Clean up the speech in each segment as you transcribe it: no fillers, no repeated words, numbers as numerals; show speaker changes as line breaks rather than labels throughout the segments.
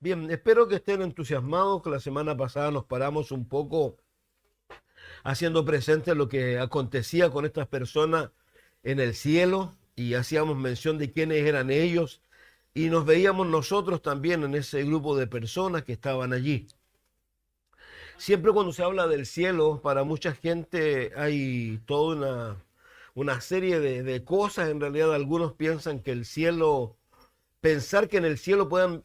Bien, espero que estén entusiasmados, que la semana pasada nos paramos un poco haciendo presente lo que acontecía con estas personas en el cielo y hacíamos mención de quiénes eran ellos y nos veíamos nosotros también en ese grupo de personas que estaban allí. Siempre cuando se habla del cielo, para mucha gente hay toda una serie de cosas. En realidad algunos piensan que el cielo, pensar que en el cielo puedan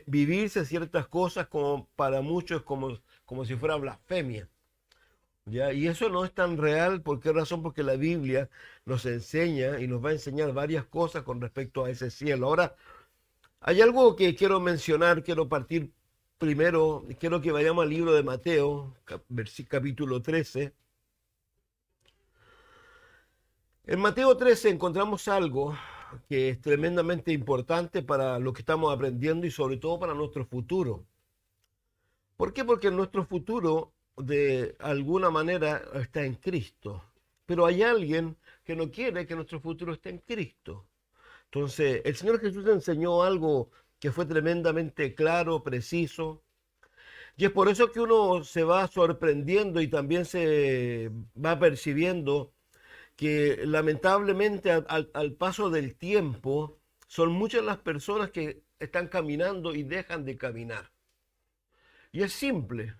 vivirse ciertas cosas, como para muchos como si fuera blasfemia. ¿Ya? Y eso no es tan real. ¿Por qué razón? Porque la Biblia nos enseña y nos va a enseñar varias cosas con respecto a ese cielo. Ahora, hay algo que quiero mencionar, quiero partir primero, quiero que vayamos al libro de Mateo, capítulo 13. En Mateo 13 encontramos algo que es tremendamente importante para lo que estamos aprendiendo y sobre todo para nuestro futuro. ¿Por qué? Porque nuestro futuro de alguna manera está en Cristo. Pero hay alguien que no quiere que nuestro futuro esté en Cristo. Entonces, el Señor Jesús enseñó algo que fue tremendamente claro, preciso. Y es por eso que uno se va sorprendiendo y también se va percibiendo que lamentablemente al paso del tiempo son muchas las personas que están caminando y dejan de caminar. Y es simple,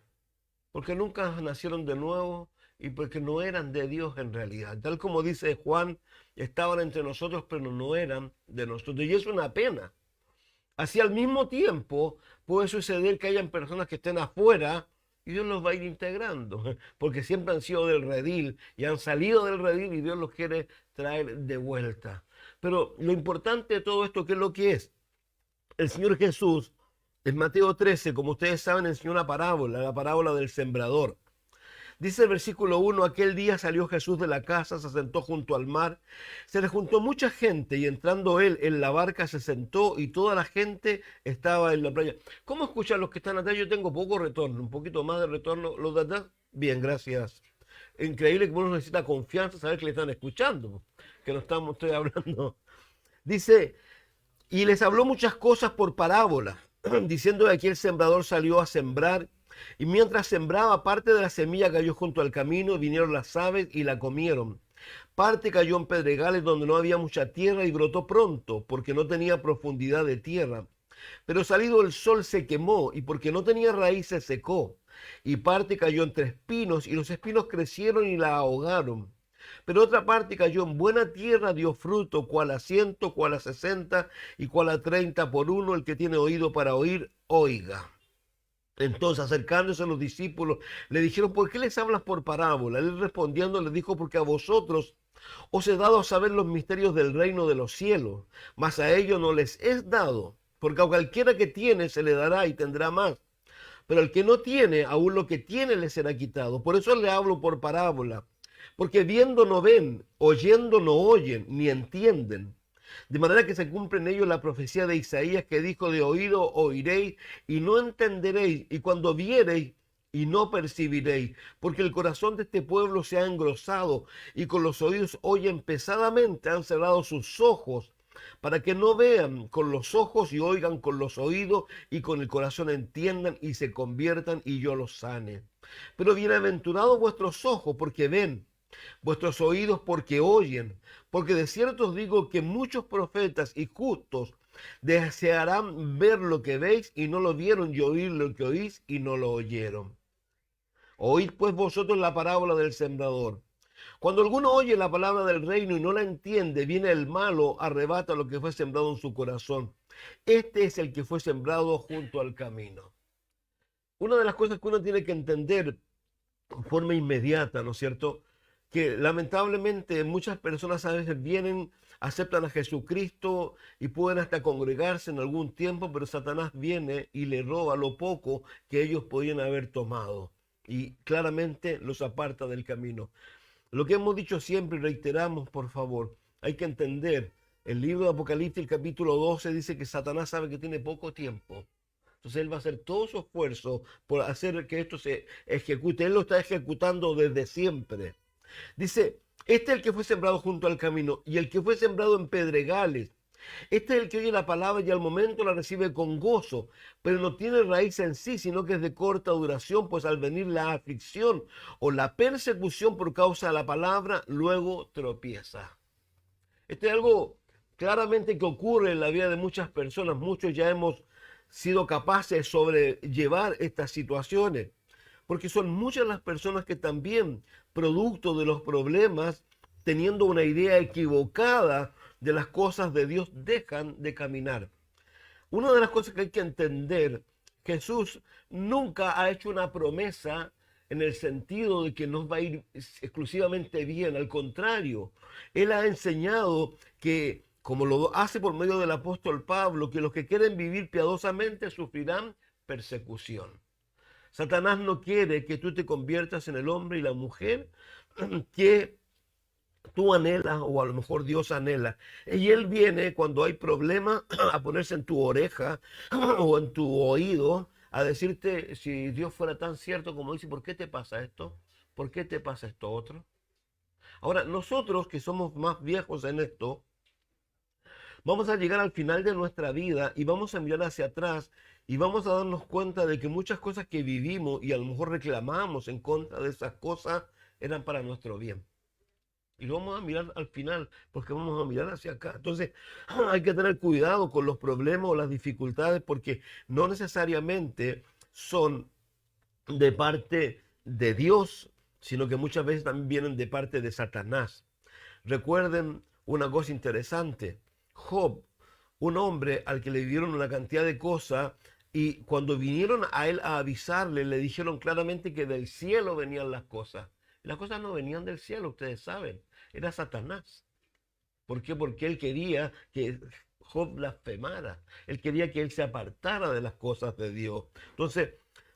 porque nunca nacieron de nuevo y porque no eran de Dios en realidad. Tal como dice Juan, estaban entre nosotros, pero no eran de nosotros. Y es una pena. Así al mismo tiempo puede suceder que hayan personas que estén afuera y Dios los va a ir integrando, porque siempre han sido del redil y han salido del redil y Dios los quiere traer de vuelta. Pero lo importante de todo esto, ¿qué es lo que es? El Señor Jesús, en Mateo 13, como ustedes saben, enseñó una parábola, la parábola del sembrador. Dice el versículo 1, aquel día salió Jesús de la casa, se sentó junto al mar, se le juntó mucha gente y entrando él en la barca se sentó y toda la gente estaba en la playa. ¿Cómo escuchan los que están atrás? Yo tengo poco retorno, un poquito más de retorno. ¿Los de atrás? Bien, gracias. Increíble que uno necesita confianza, saber que le están escuchando, que no estoy hablando. Dice, y les habló muchas cosas por parábola, diciendo que aquí el sembrador salió a sembrar, y mientras sembraba, parte de la semilla cayó junto al camino, y vinieron las aves y la comieron. Parte cayó en pedregales donde no había mucha tierra y brotó pronto, porque no tenía profundidad de tierra. Pero salido el sol se quemó, y porque no tenía raíz se secó. Y parte cayó entre espinos, y los espinos crecieron y la ahogaron. Pero otra parte cayó en buena tierra, dio fruto, cual a 100, cual a 60 y cual a 30 por uno. El que tiene oído para oír, oiga. Entonces, acercándose a los discípulos, le dijeron, ¿por qué les hablas por parábola? Él respondiendo les dijo, porque a vosotros os he dado a saber los misterios del reino de los cielos, mas a ellos no les es dado, porque a cualquiera que tiene se le dará y tendrá más. Pero el que no tiene, aún lo que tiene le será quitado. Por eso le hablo por parábola, porque viendo no ven, oyendo no oyen, ni entienden. De manera que se cumple en ellos la profecía de Isaías que dijo, de oído oiréis y no entenderéis, y cuando viereis y no percibiréis, porque el corazón de este pueblo se ha engrosado y con los oídos oyen pesadamente, han cerrado sus ojos para que no vean con los ojos y oigan con los oídos y con el corazón entiendan y se conviertan y yo los sane. Pero bienaventurados vuestros ojos porque ven, vuestros oídos porque oyen, porque de cierto os digo que muchos profetas y justos desearán ver lo que veis y no lo vieron, y oír lo que oís y no lo oyeron. Oíd pues vosotros la parábola del sembrador. Cuando alguno oye la palabra del reino y no la entiende, viene el malo, arrebata lo que fue sembrado en su corazón. Este es el que fue sembrado junto al camino. Una de las cosas que uno tiene que entender de forma inmediata, ¿no es cierto? Que lamentablemente muchas personas a veces vienen, aceptan a Jesucristo y pueden hasta congregarse en algún tiempo, pero Satanás viene y le roba lo poco que ellos podían haber tomado y claramente los aparta del camino. Lo que hemos dicho siempre y reiteramos, por favor, hay que entender, el libro de Apocalipsis, el capítulo 12, dice que Satanás sabe que tiene poco tiempo. Entonces él va a hacer todo su esfuerzo por hacer que esto se ejecute. Él lo está ejecutando desde siempre. Dice, este es el que fue sembrado junto al camino y el que fue sembrado en pedregales. Este es el que oye la palabra y al momento la recibe con gozo, pero no tiene raíz en sí, sino que es de corta duración, pues al venir la aflicción o la persecución por causa de la palabra, luego tropieza. Esto es algo claramente que ocurre en la vida de muchas personas. Muchos ya hemos sido capaces de sobrellevar estas situaciones, porque son muchas las personas que también, producto de los problemas, teniendo una idea equivocada de las cosas de Dios, dejan de caminar. Una de las cosas que hay que entender, Jesús nunca ha hecho una promesa en el sentido de que nos va a ir exclusivamente bien. Al contrario, Él ha enseñado que, como lo hace por medio del apóstol Pablo, que los que quieren vivir piadosamente sufrirán persecución. Satanás no quiere que tú te conviertas en el hombre y la mujer que tú anhelas, o a lo mejor Dios anhela. Y Él viene cuando hay problema a ponerse en tu oreja o en tu oído a decirte, si Dios fuera tan cierto como dice, ¿por qué te pasa esto? ¿Por qué te pasa esto otro? Ahora, nosotros que somos más viejos en esto, vamos a llegar al final de nuestra vida y vamos a mirar hacia atrás y vamos a darnos cuenta de que muchas cosas que vivimos y a lo mejor reclamamos en contra de esas cosas eran para nuestro bien. Y lo vamos a mirar al final, porque vamos a mirar hacia acá. Entonces, hay que tener cuidado con los problemas o las dificultades, porque no necesariamente son de parte de Dios, sino que muchas veces también vienen de parte de Satanás. Recuerden una cosa interesante. Job, un hombre al que le dieron una cantidad de cosas, y cuando vinieron a él a avisarle, le dijeron claramente que del cielo venían las cosas. Las cosas no venían del cielo, ustedes saben. Era Satanás. ¿Por qué? Porque él quería que Job blasfemara. Él quería que él se apartara de las cosas de Dios. Entonces,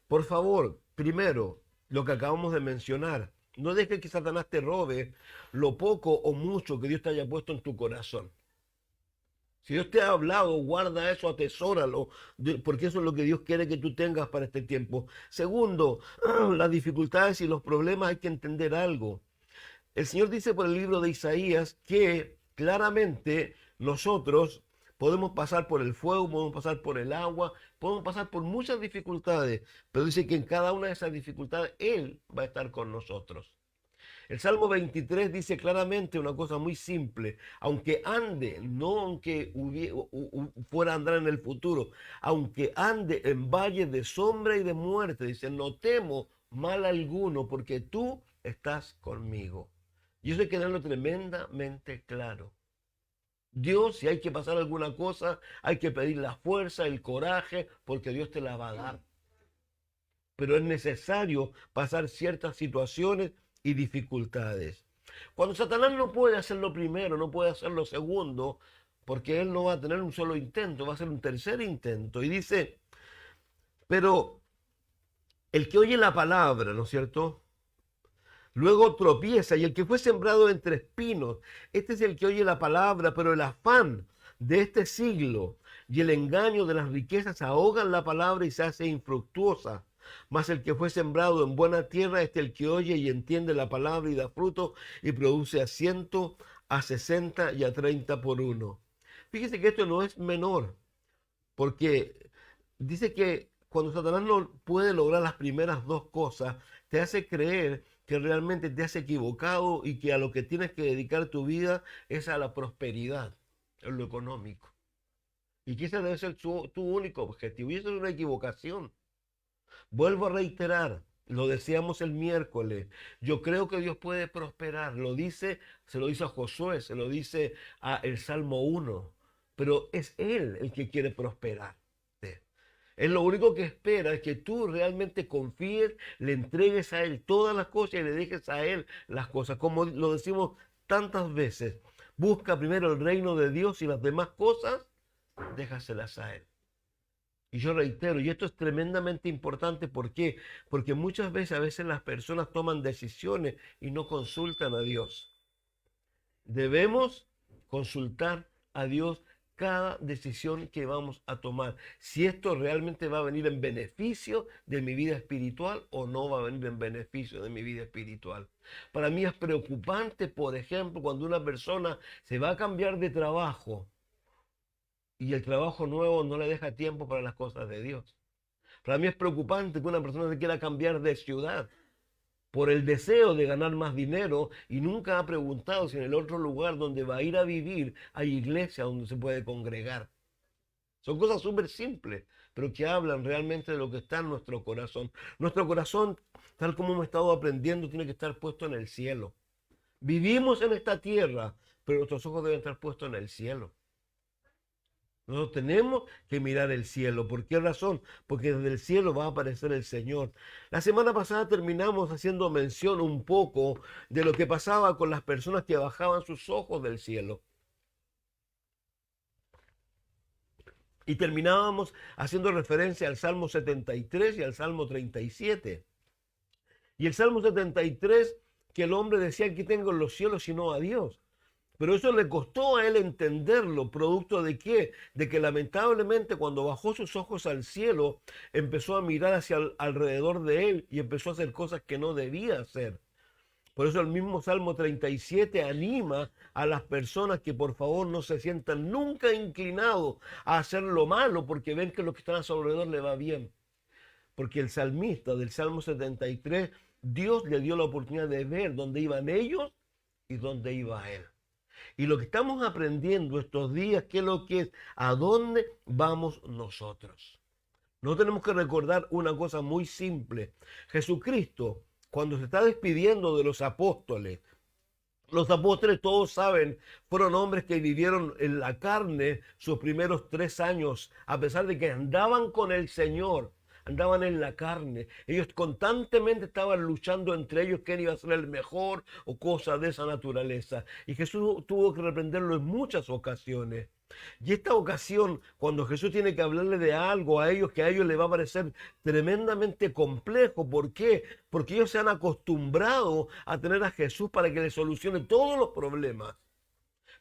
por favor, primero, lo que acabamos de mencionar, no dejes que Satanás te robe lo poco o mucho que Dios te haya puesto en tu corazón. Si Dios te ha hablado, guarda eso, atesóralo, porque eso es lo que Dios quiere que tú tengas para este tiempo. Segundo, las dificultades y los problemas, hay que entender algo. El Señor dice por el libro de Isaías que claramente nosotros podemos pasar por el fuego, podemos pasar por el agua, podemos pasar por muchas dificultades, pero dice que en cada una de esas dificultades Él va a estar con nosotros. El Salmo 23 dice claramente una cosa muy simple, aunque ande, no aunque fuera a andar en el futuro, aunque ande en valles de sombra y de muerte, dice, no temo mal alguno porque tú estás conmigo. Y eso hay que tenerlo tremendamente claro. Dios, si hay que pasar alguna cosa, hay que pedir la fuerza, el coraje, porque Dios te la va a dar. Pero es necesario pasar ciertas situaciones y dificultades. Cuando Satanás no puede hacer lo primero, no puede hacer lo segundo, porque él no va a tener un solo intento, va a ser un tercer intento. Y dice, pero el que oye la palabra, ¿no es cierto? Luego tropieza, y el que fue sembrado entre espinos, este es el que oye la palabra, pero el afán de este siglo y el engaño de las riquezas ahogan la palabra y se hace infructuosa. Mas el que fue sembrado en buena tierra, este es el que oye y entiende la palabra y da fruto y produce a 100, a 60 y a 30 por uno. Fíjese que esto no es menor, porque dice que cuando Satanás no puede lograr las primeras dos cosas, te hace creer que realmente te has equivocado y que a lo que tienes que dedicar tu vida es a la prosperidad, en lo económico. Y que ese debe ser tu único objetivo. Y eso es una equivocación. Vuelvo a reiterar, lo decíamos el miércoles. Yo creo que Dios puede prosperar. Lo dice, se lo dice a Josué, se lo dice a el Salmo 1. Pero es Él el que quiere prosperar. Él lo único que espera es que tú realmente confíes, le entregues a Él todas las cosas y le dejes a Él las cosas. Como lo decimos tantas veces, busca primero el reino de Dios y las demás cosas, déjaselas a Él. Y yo reitero, y esto es tremendamente importante, ¿por qué? Porque muchas veces las personas toman decisiones y no consultan a Dios. Debemos consultar a Dios cada decisión que vamos a tomar. Si esto realmente va a venir en beneficio de mi vida espiritual o no va a venir en beneficio de mi vida espiritual. Para mí es preocupante, por ejemplo, cuando una persona se va a cambiar de trabajo y el trabajo nuevo no le deja tiempo para las cosas de Dios. Para mí es preocupante que una persona se quiera cambiar de ciudad por el deseo de ganar más dinero y nunca ha preguntado si en el otro lugar donde va a ir a vivir hay iglesia donde se puede congregar. Son cosas súper simples, pero que hablan realmente de lo que está en nuestro corazón. Nuestro corazón, tal como hemos estado aprendiendo, tiene que estar puesto en el cielo. Vivimos en esta tierra, pero nuestros ojos deben estar puestos en el cielo. Nosotros tenemos que mirar el cielo. ¿Por qué razón? Porque desde el cielo va a aparecer el Señor. La semana pasada terminamos haciendo mención un poco de lo que pasaba con las personas que bajaban sus ojos del cielo. Y terminábamos haciendo referencia al Salmo 73 y al Salmo 37. Y el Salmo 73, que el hombre decía: aquí tengo en los cielos y no a Dios. Pero eso le costó a él entenderlo, producto de qué, de que lamentablemente cuando bajó sus ojos al cielo, empezó a mirar hacia alrededor de él y empezó a hacer cosas que no debía hacer. Por eso el mismo Salmo 37 anima a las personas que por favor no se sientan nunca inclinados a hacer lo malo porque ven que lo que están a su alrededor le va bien. Porque el salmista del Salmo 73, Dios le dio la oportunidad de ver dónde iban ellos y dónde iba él. Y lo que estamos aprendiendo estos días, ¿qué es lo que es? ¿A dónde vamos nosotros? No tenemos que recordar una cosa muy simple. Jesucristo, cuando se está despidiendo de los apóstoles todos saben, fueron hombres que vivieron en la carne sus primeros 3 años, a pesar de que andaban con el Señor. Andaban en la carne. Ellos constantemente estaban luchando entre ellos quién iba a ser el mejor o cosas de esa naturaleza. Y Jesús tuvo que reprenderlo en muchas ocasiones. Y esta ocasión, cuando Jesús tiene que hablarle de algo a ellos que a ellos les va a parecer tremendamente complejo. ¿Por qué? Porque ellos se han acostumbrado a tener a Jesús para que les solucione todos los problemas.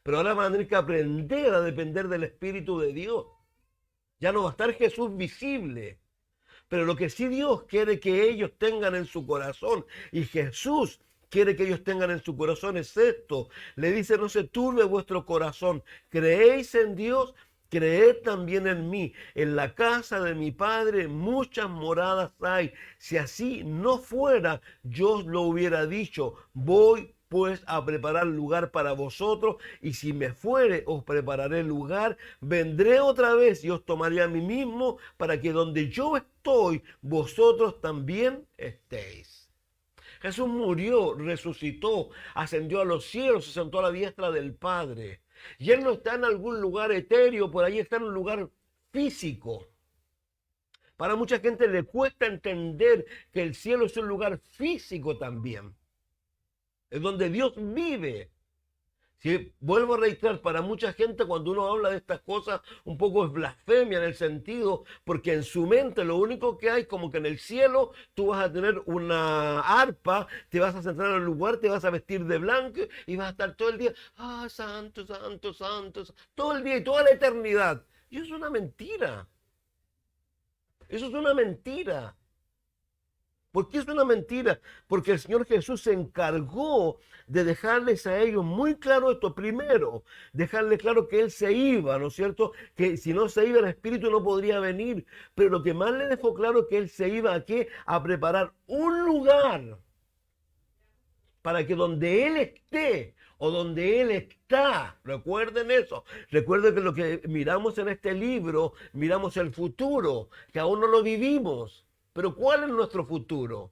Pero ahora van a tener que aprender a depender del Espíritu de Dios. Ya no va a estar Jesús visible. Pero lo que sí Dios quiere que ellos tengan en su corazón, y Jesús quiere que ellos tengan en su corazón, es esto. Le dice: no se turbe vuestro corazón. Creéis en Dios, creed también en mí. En la casa de mi Padre muchas moradas hay. Si así no fuera, yo os lo hubiera dicho. Voy pues a preparar lugar para vosotros, y si me fuere, os prepararé lugar. Vendré otra vez y os tomaré a mí mismo, para que donde yo estoy, vosotros también estéis. Jesús murió, resucitó, ascendió a los cielos, se sentó a la diestra del Padre. Y Él no está en algún lugar etéreo, por ahí está en un lugar físico. Para mucha gente le cuesta entender que el cielo es un lugar físico también. Es donde Dios vive. Si vuelvo a reiterar, para mucha gente cuando uno habla de estas cosas, un poco es blasfemia en el sentido, porque en su mente lo único que hay, como que en el cielo tú vas a tener una arpa, te vas a centrar en el lugar, te vas a vestir de blanco y vas a estar todo el día, santo, santo, santo, todo el día y toda la eternidad. Y eso es una mentira. Eso es una mentira. ¿Por qué es una mentira? Porque el Señor Jesús se encargó de dejarles a ellos muy claro esto. Primero, dejarles claro que Él se iba, ¿no es cierto? Que si no se iba, el Espíritu no podría venir. Pero lo que más le dejó claro es que Él se iba ¿a qué? A preparar un lugar para que donde Él esté o donde Él está, recuerden eso. Recuerden que lo que miramos en este libro, miramos el futuro, que aún no lo vivimos. Pero ¿cuál es nuestro futuro?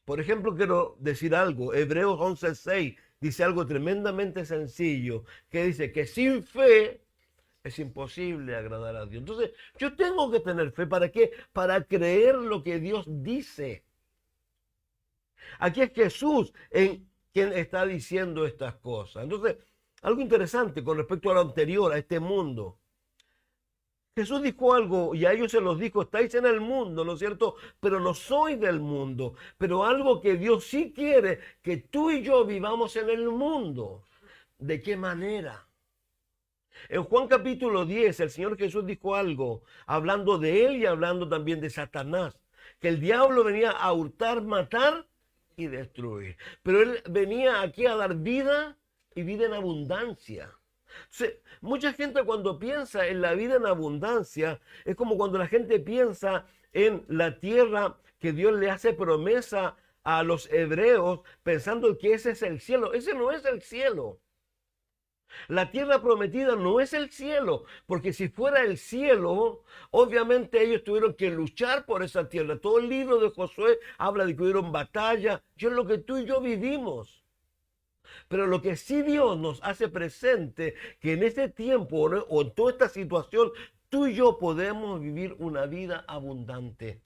Por ejemplo, quiero decir algo. Hebreos 11:6 dice algo tremendamente sencillo, que dice que sin fe es imposible agradar a Dios. Entonces, yo tengo que tener fe. ¿Para qué? Para creer lo que Dios dice. Aquí es Jesús quien está diciendo estas cosas. Entonces, algo interesante con respecto a lo anterior, a este mundo. Jesús dijo algo y a ellos se los dijo: estáis en el mundo, ¿no es cierto? Pero no sois del mundo. Pero algo que Dios sí quiere, que tú y yo vivamos en el mundo. ¿De qué manera? En Juan capítulo 10, el Señor Jesús dijo algo, hablando de Él y hablando también de Satanás, que el diablo venía a hurtar, matar y destruir. Pero Él venía aquí a dar vida y vida en abundancia. Mucha gente cuando piensa en la vida en abundancia, es como cuando la gente piensa en la tierra que Dios le hace promesa a los hebreos, pensando que ese es el cielo. Ese no es el cielo. La tierra prometida no es el cielo, porque si fuera el cielo, obviamente ellos tuvieron que luchar por esa tierra. Todo el libro de Josué habla de que hubieron batalla. Yo es lo que tú y yo vivimos. Pero lo que sí Dios nos hace presente, que en este tiempo o en toda esta situación, tú y yo podemos vivir una vida abundante.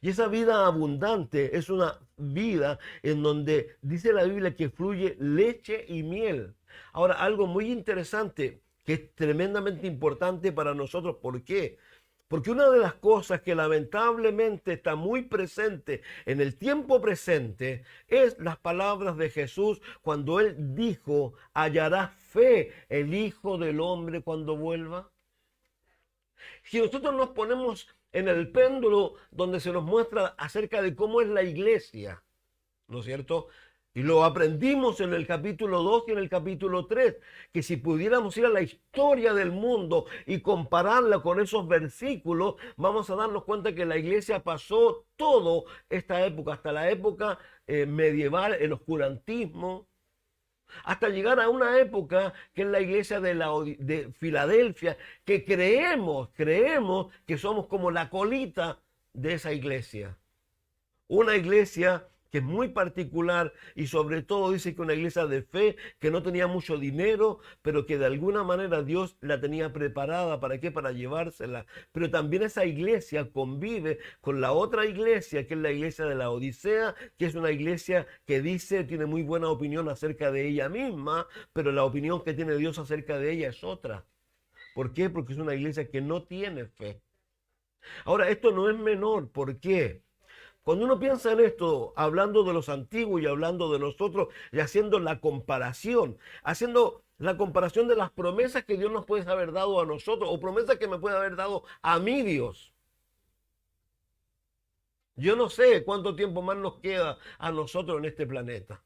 Y esa vida abundante es una vida en donde dice la Biblia que fluye leche y miel. Ahora, algo muy interesante que es tremendamente importante para nosotros. ¿Por qué? Porque una de las cosas que lamentablemente está muy presente en el tiempo presente es las palabras de Jesús cuando Él dijo, hallará fe el Hijo del Hombre cuando vuelva. Si nosotros nos ponemos en el péndulo donde se nos muestra acerca de cómo es la iglesia, ¿no es cierto? Y lo aprendimos en el capítulo 2 y en el capítulo 3, que si pudiéramos ir a la historia del mundo y compararla con esos versículos, vamos a darnos cuenta que la iglesia pasó toda esta época, hasta la época medieval, el oscurantismo, hasta llegar a una época que es la iglesia de Filadelfia, que creemos que somos como la colita de esa iglesia. Una iglesia que es muy particular y sobre todo dice que una iglesia de fe que no tenía mucho dinero, pero que de alguna manera Dios la tenía preparada. ¿Para qué? Para llevársela. Pero también esa iglesia convive con la otra iglesia, que es la iglesia de la Odisea, que es una iglesia que tiene muy buena opinión acerca de ella misma, pero la opinión que tiene Dios acerca de ella es otra. ¿Por qué? Porque es una iglesia que no tiene fe. Ahora, esto no es menor. ¿Por qué? Cuando uno piensa en esto, hablando de los antiguos y hablando de nosotros y haciendo la comparación de las promesas que Dios nos puede haber dado a nosotros o promesas que me puede haber dado a mí Dios. Yo no sé cuánto tiempo más nos queda a nosotros en este planeta.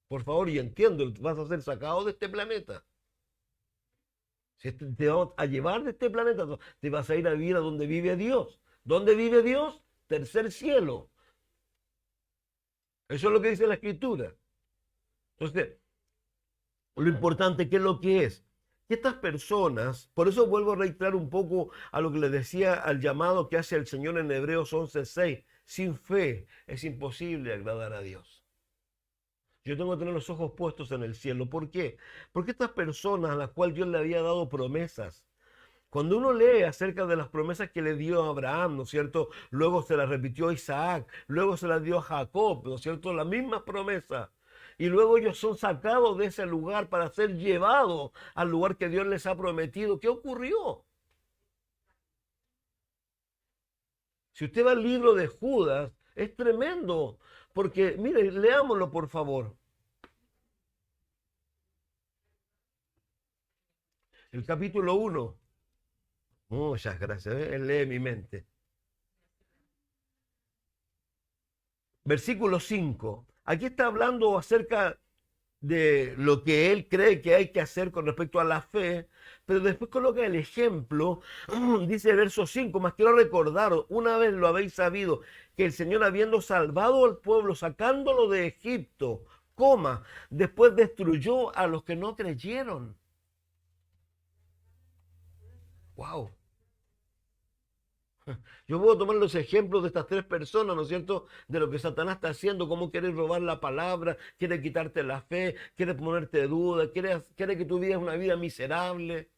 Por favor, y entiendo, vas a ser sacado de este planeta. Si te vamos a llevar de este planeta, te vas a ir a vivir a donde vive Dios. ¿Dónde vive Dios? Tercer cielo. Eso es lo que dice la Escritura. Entonces, lo importante, ¿qué es lo que es? Que estas personas, por eso vuelvo a reiterar un poco a lo que les decía al llamado que hace el Señor en Hebreos 11:6. Sin fe es imposible agradar a Dios. Yo tengo que tener los ojos puestos en el cielo. ¿Por qué? Porque estas personas a las cuales Dios le había dado promesas, cuando uno lee acerca de las promesas que le dio a Abraham, ¿no es cierto? Luego se las repitió a Isaac, luego se las dio a Jacob, ¿no es cierto? Las mismas promesas. Y luego ellos son sacados de ese lugar para ser llevados al lugar que Dios les ha prometido. ¿Qué ocurrió? Si usted va al libro de Judas, es tremendo. Porque, mire, leámoslo por favor. El capítulo 1. Muchas gracias. Él lee mi mente. Versículo 5. Aquí está hablando acerca de lo que él cree que hay que hacer con respecto a la fe, pero después coloca el ejemplo, dice el verso 5, mas quiero recordaros, una vez lo habéis sabido, que el Señor habiendo salvado al pueblo, sacándolo de Egipto, después destruyó a los que no creyeron. Wow. Yo puedo tomar los ejemplos de estas tres personas, ¿no es cierto? De lo que Satanás está haciendo, cómo quiere robar la palabra, quiere quitarte la fe, quiere ponerte duda, quiere que tu vida es una vida miserable.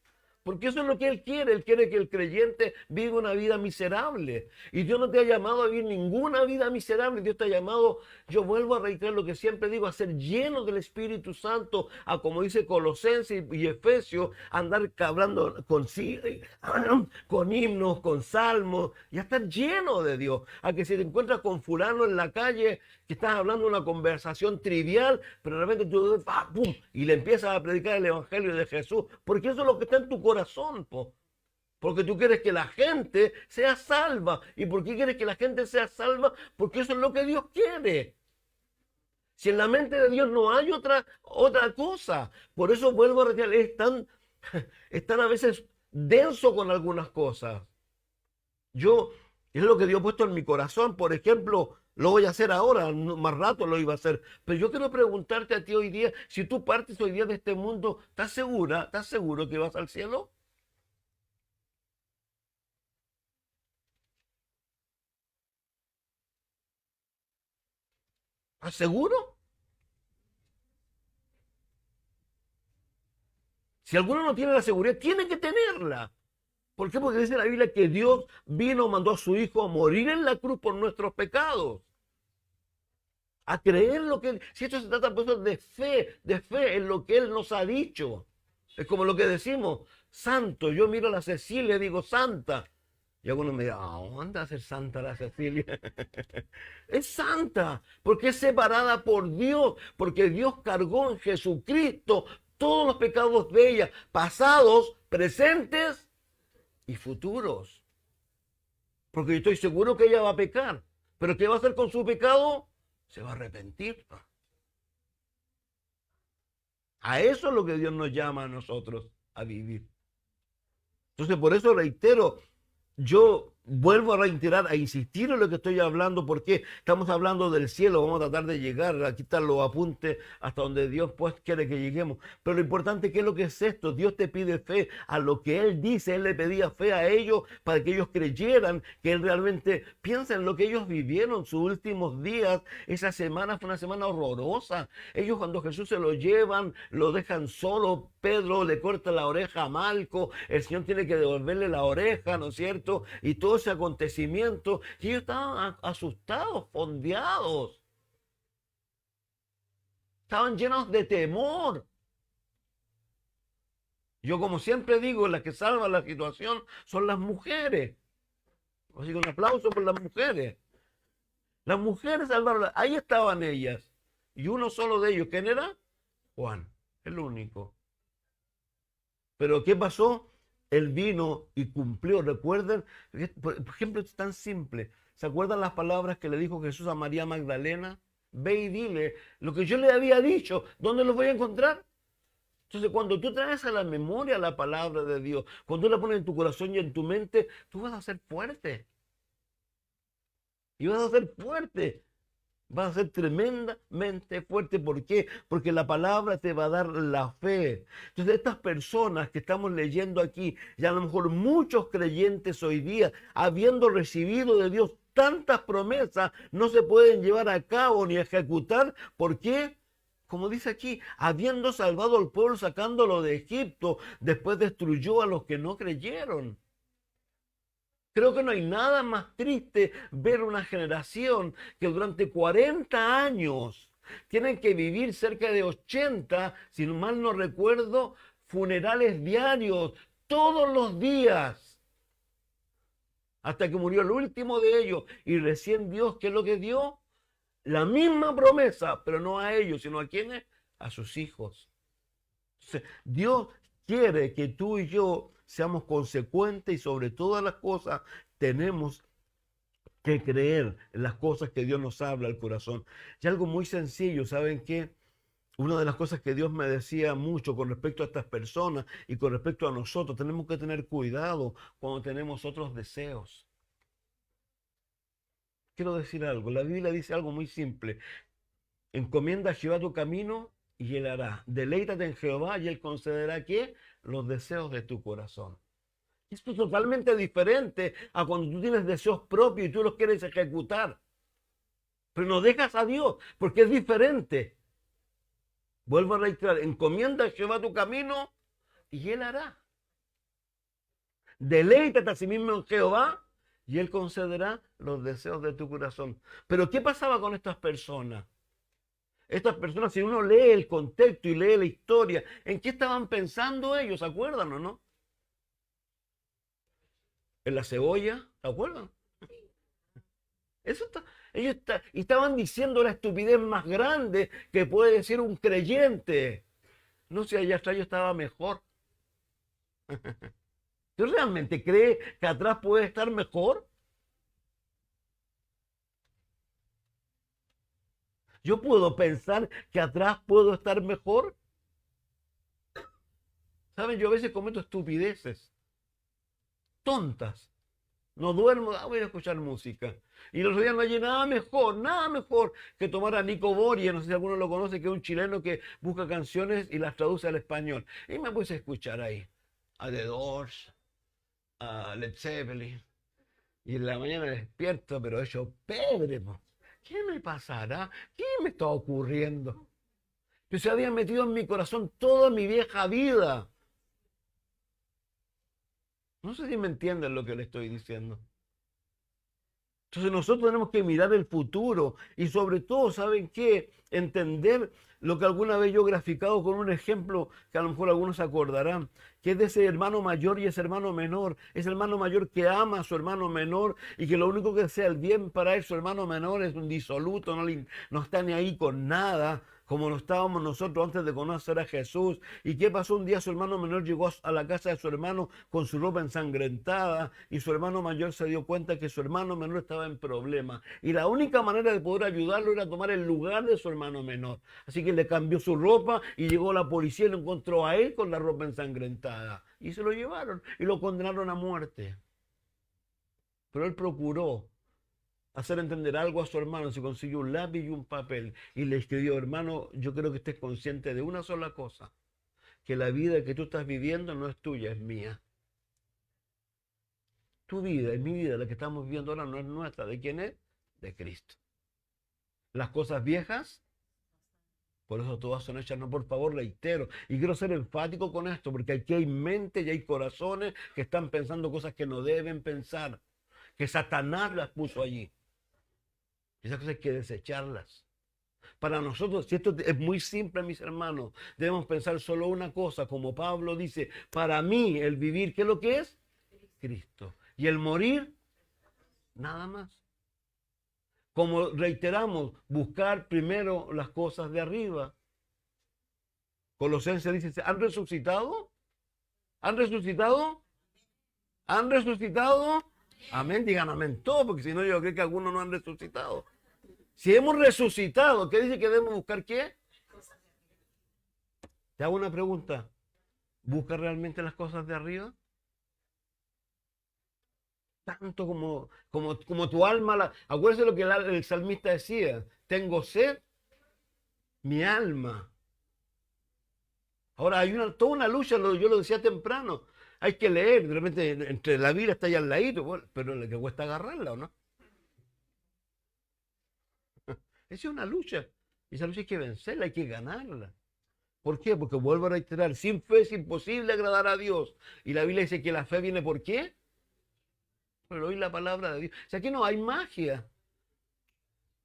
Porque eso es lo que Él quiere. Él quiere que el creyente viva una vida miserable. Y Dios no te ha llamado a vivir ninguna vida miserable. Dios te ha llamado, yo vuelvo a reiterar lo que siempre digo, a ser lleno del Espíritu Santo, a como dice Colosenses y Efesios, andar hablando con himnos, con salmos, y a estar lleno de Dios. A que si te encuentras con fulano en la calle, que estás hablando una conversación trivial, pero de repente tú, ¡pum!, y le empiezas a predicar el Evangelio de Jesús, porque eso es lo que está en tu corazón, porque tú quieres que la gente sea salva. ¿Y por qué quieres que la gente sea salva? Porque eso es lo que Dios quiere. Si en la mente de Dios no hay otra cosa. Por eso vuelvo a reiterar, es tan a veces denso con algunas cosas. Yo, es lo que Dios ha puesto en mi corazón. Por ejemplo, lo voy a hacer ahora, más rato lo iba a hacer. Pero yo quiero preguntarte a ti hoy día, si tú partes hoy día de este mundo, ¿estás segura? ¿Estás seguro que vas al cielo? ¿Estás seguro? Si alguno no tiene la seguridad, tiene que tenerla. ¿Por qué? Porque dice la Biblia que Dios vino, mandó a su Hijo a morir en la cruz por nuestros pecados. A creer lo que si esto se trata pues, de fe en lo que Él nos ha dicho. Es como lo que decimos, santo. Yo miro a la Cecilia y digo, santa. Y algunos me dirán, ¿dónde va a ser santa la Cecilia? Es santa, porque es separada por Dios, porque Dios cargó en Jesucristo todos los pecados de ella, pasados, presentes y futuros. Porque yo estoy seguro que ella va a pecar. Pero ¿qué va a hacer con su pecado? Se va a arrepentir. A eso es lo que Dios nos llama a nosotros a vivir. Entonces, por eso reitero, yo vuelvo a reiterar, a insistir en lo que estoy hablando, porque estamos hablando del cielo, vamos a tratar de llegar, aquí están los apuntes hasta donde Dios pues quiere que lleguemos. Pero lo importante, ¿qué es lo que es esto? Dios te pide fe a lo que Él dice, Él le pedía fe a ellos para que ellos creyeran, que Él realmente piensa en lo que ellos vivieron sus últimos días. Esa semana fue una semana horrorosa. Ellos cuando Jesús se lo llevan, lo dejan solo, Pedro le corta la oreja a Malco, el Señor tiene que devolverle la oreja, ¿no es cierto? Y todo ese acontecimiento, y ellos estaban asustados, fondeados, estaban llenos de temor. Yo como siempre digo, las que salvan la situación son las mujeres. Así que un aplauso por las mujeres. Las mujeres salvaron, ahí estaban ellas. Y uno solo de ellos, ¿quién era? Juan, el único. Pero ¿qué pasó? Él vino y cumplió. Recuerden, por ejemplo, es tan simple. ¿Se acuerdan las palabras que le dijo Jesús a María Magdalena? Ve y dile lo que yo le había dicho. ¿Dónde los voy a encontrar? Entonces, cuando tú traes a la memoria la palabra de Dios, cuando tú la pones en tu corazón y en tu mente, tú vas a ser fuerte. Y vas a ser fuerte. Va a ser tremendamente fuerte. ¿Por qué? Porque la palabra te va a dar la fe. Entonces, estas personas que estamos leyendo aquí, y a lo mejor muchos creyentes hoy día, habiendo recibido de Dios tantas promesas, no se pueden llevar a cabo ni ejecutar. ¿Por qué? Como dice aquí, habiendo salvado al pueblo, sacándolo de Egipto, después destruyó a los que no creyeron. Creo que no hay nada más triste ver una generación que durante 40 años tienen que vivir cerca de 80, si mal no recuerdo, funerales diarios, todos los días, hasta que murió el último de ellos. Y recién Dios, ¿qué es lo que dio? La misma promesa, pero no a ellos, sino a quienes, a sus hijos. Entonces, Dios quiere que tú y yo seamos consecuentes y sobre todas las cosas tenemos que creer en las cosas que Dios nos habla al corazón. Y algo muy sencillo, ¿saben qué? Una de las cosas que Dios me decía mucho con respecto a estas personas y con respecto a nosotros, tenemos que tener cuidado cuando tenemos otros deseos. Quiero decir algo, la Biblia dice algo muy simple. Encomienda a Jehová tu camino y él hará. Deleítate en Jehová y él concederá ¿qué? Los deseos de tu corazón. Esto es totalmente diferente a cuando tú tienes deseos propios y tú los quieres ejecutar. Pero no dejas a Dios porque es diferente. Vuelvo a reiterar, encomienda a Jehová tu camino y él hará. Deleítate a sí mismo en Jehová y él concederá los deseos de tu corazón. Pero ¿qué pasaba con estas personas? Estas personas, si uno lee el contexto y lee la historia, ¿en qué estaban pensando ellos? ¿Se acuerdan o no? En la cebolla, ¿se acuerdan? Eso está, estaban diciendo la estupidez más grande que puede decir un creyente. No sé, allá atrás yo estaba mejor. ¿Tú realmente crees que atrás puede estar mejor? Yo puedo pensar que atrás puedo estar mejor. ¿Saben? Yo a veces cometo estupideces, tontas. No duermo, voy a escuchar música. Y los días no hay nada mejor que tomar a Nico Borgia, no sé si alguno lo conoce, que es un chileno que busca canciones y las traduce al español. Y me puse a escuchar ahí a The Doors, a Led Zeppelin. Y en la mañana despierto, pero hecho pebre, po. ¿Qué me pasará? ¿Qué me está ocurriendo? Que se había metido en mi corazón toda mi vieja vida. No sé si me entienden lo que le estoy diciendo. Entonces nosotros tenemos que mirar el futuro y sobre todo, ¿saben qué? Entender lo que alguna vez yo he graficado con un ejemplo que a lo mejor algunos se acordarán, que es de ese hermano mayor y ese hermano menor. Ese hermano mayor que ama a su hermano menor y que lo único que desea el bien para él, su hermano menor es un disoluto, no está ni ahí con nada, como no estábamos nosotros antes de conocer a Jesús. ¿Y qué pasó? Un día su hermano menor llegó a la casa de su hermano con su ropa ensangrentada y su hermano mayor se dio cuenta que su hermano menor estaba en problemas. Y la única manera de poder ayudarlo era tomar el lugar de su hermano menor. Así que le cambió su ropa y llegó la policía y lo encontró a él con la ropa ensangrentada. Y se lo llevaron y lo condenaron a muerte. Pero él procuró hacer entender algo a su hermano, se consiguió un lápiz y un papel y le escribió: hermano, yo creo que estés consciente de una sola cosa, que la vida que tú estás viviendo no es tuya, es mía. Tu vida es mi vida, la que estamos viviendo ahora no es nuestra. ¿De quién es? De Cristo. Las cosas viejas, por eso todas son hechas, no, por favor, reitero. Y quiero ser enfático con esto, porque aquí hay mentes y hay corazones que están pensando cosas que no deben pensar, que Satanás las puso allí. Esas cosas hay que desecharlas. Para nosotros, si esto es muy simple, mis hermanos, debemos pensar solo una cosa, como Pablo dice: para mí el vivir, ¿qué es lo que es? Cristo. Y el morir, nada más. Como reiteramos, buscar primero las cosas de arriba. Colosenses dice: ¿han resucitado? ¿Han resucitado? ¿Han resucitado? Amén, digan amén todo, porque si no yo creo que algunos no han resucitado. Si hemos resucitado, ¿qué dice que debemos buscar qué? Te hago una pregunta. ¿Busca realmente las cosas de arriba? Tanto como tu alma. Acuérdense lo que el salmista decía: tengo sed, mi alma. Ahora hay toda una lucha, yo lo decía temprano. Hay que leer, de repente entre la Biblia está allá al ladito, bueno, pero le que cuesta agarrarla, ¿o no? Esa es una lucha. Y esa lucha hay que vencerla, hay que ganarla. ¿Por qué? Porque vuelvo a reiterar, sin fe es imposible agradar a Dios. Y la Biblia dice que la fe viene ¿por qué? Por oír la palabra de Dios. O sea, aquí no hay magia.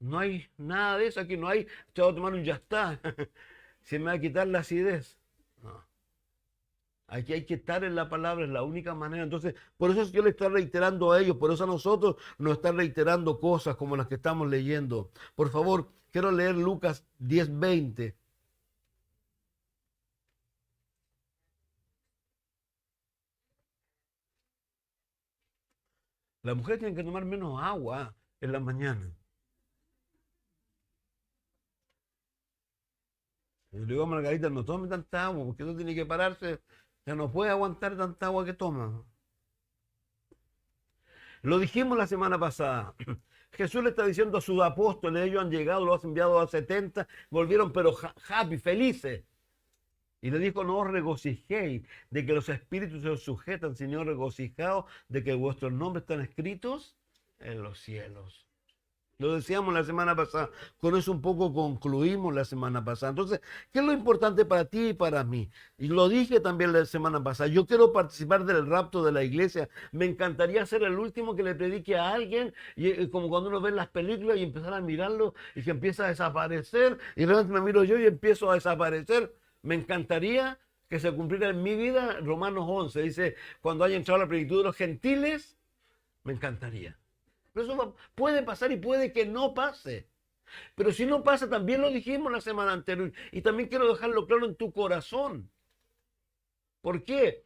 No hay nada de eso. Aquí no hay, te voy a tomar un ya está. Se me va a quitar la acidez. No. Aquí hay que estar en la palabra, es la única manera. Entonces, por eso yo le estoy reiterando a ellos, por eso a nosotros nos están reiterando cosas como las que estamos leyendo. Por favor, quiero leer Lucas 10:20. Las mujeres tienen que tomar menos agua en la mañana. Y le digo a Margarita: no tome tanta agua, porque eso tiene que pararse. Ya no puede aguantar tanta agua que toma. Lo dijimos la semana pasada. Jesús le está diciendo a sus apóstoles: ellos han llegado, los han enviado a 70, volvieron pero happy, felices. Y le dijo: no os regocijéis de que los espíritus se os sujetan, sino regocijaos de que vuestros nombres están escritos en los cielos. Lo decíamos la semana pasada, con eso un poco concluimos la semana pasada. Entonces, ¿qué es lo importante para ti y para mí? Y lo dije también la semana pasada: yo quiero participar del rapto de la iglesia. Me encantaría ser el último que le predique a alguien, y como cuando uno ve las películas y empezar a mirarlo y que empieza a desaparecer, y realmente me miro yo y empiezo a desaparecer. Me encantaría que se cumpliera en mi vida Romanos 11. Dice: cuando haya entrado la plenitud de los gentiles, me encantaría. Pero eso puede pasar y puede que no pase. Pero si no pasa, también lo dijimos la semana anterior. Y también quiero dejarlo claro en tu corazón. ¿Por qué?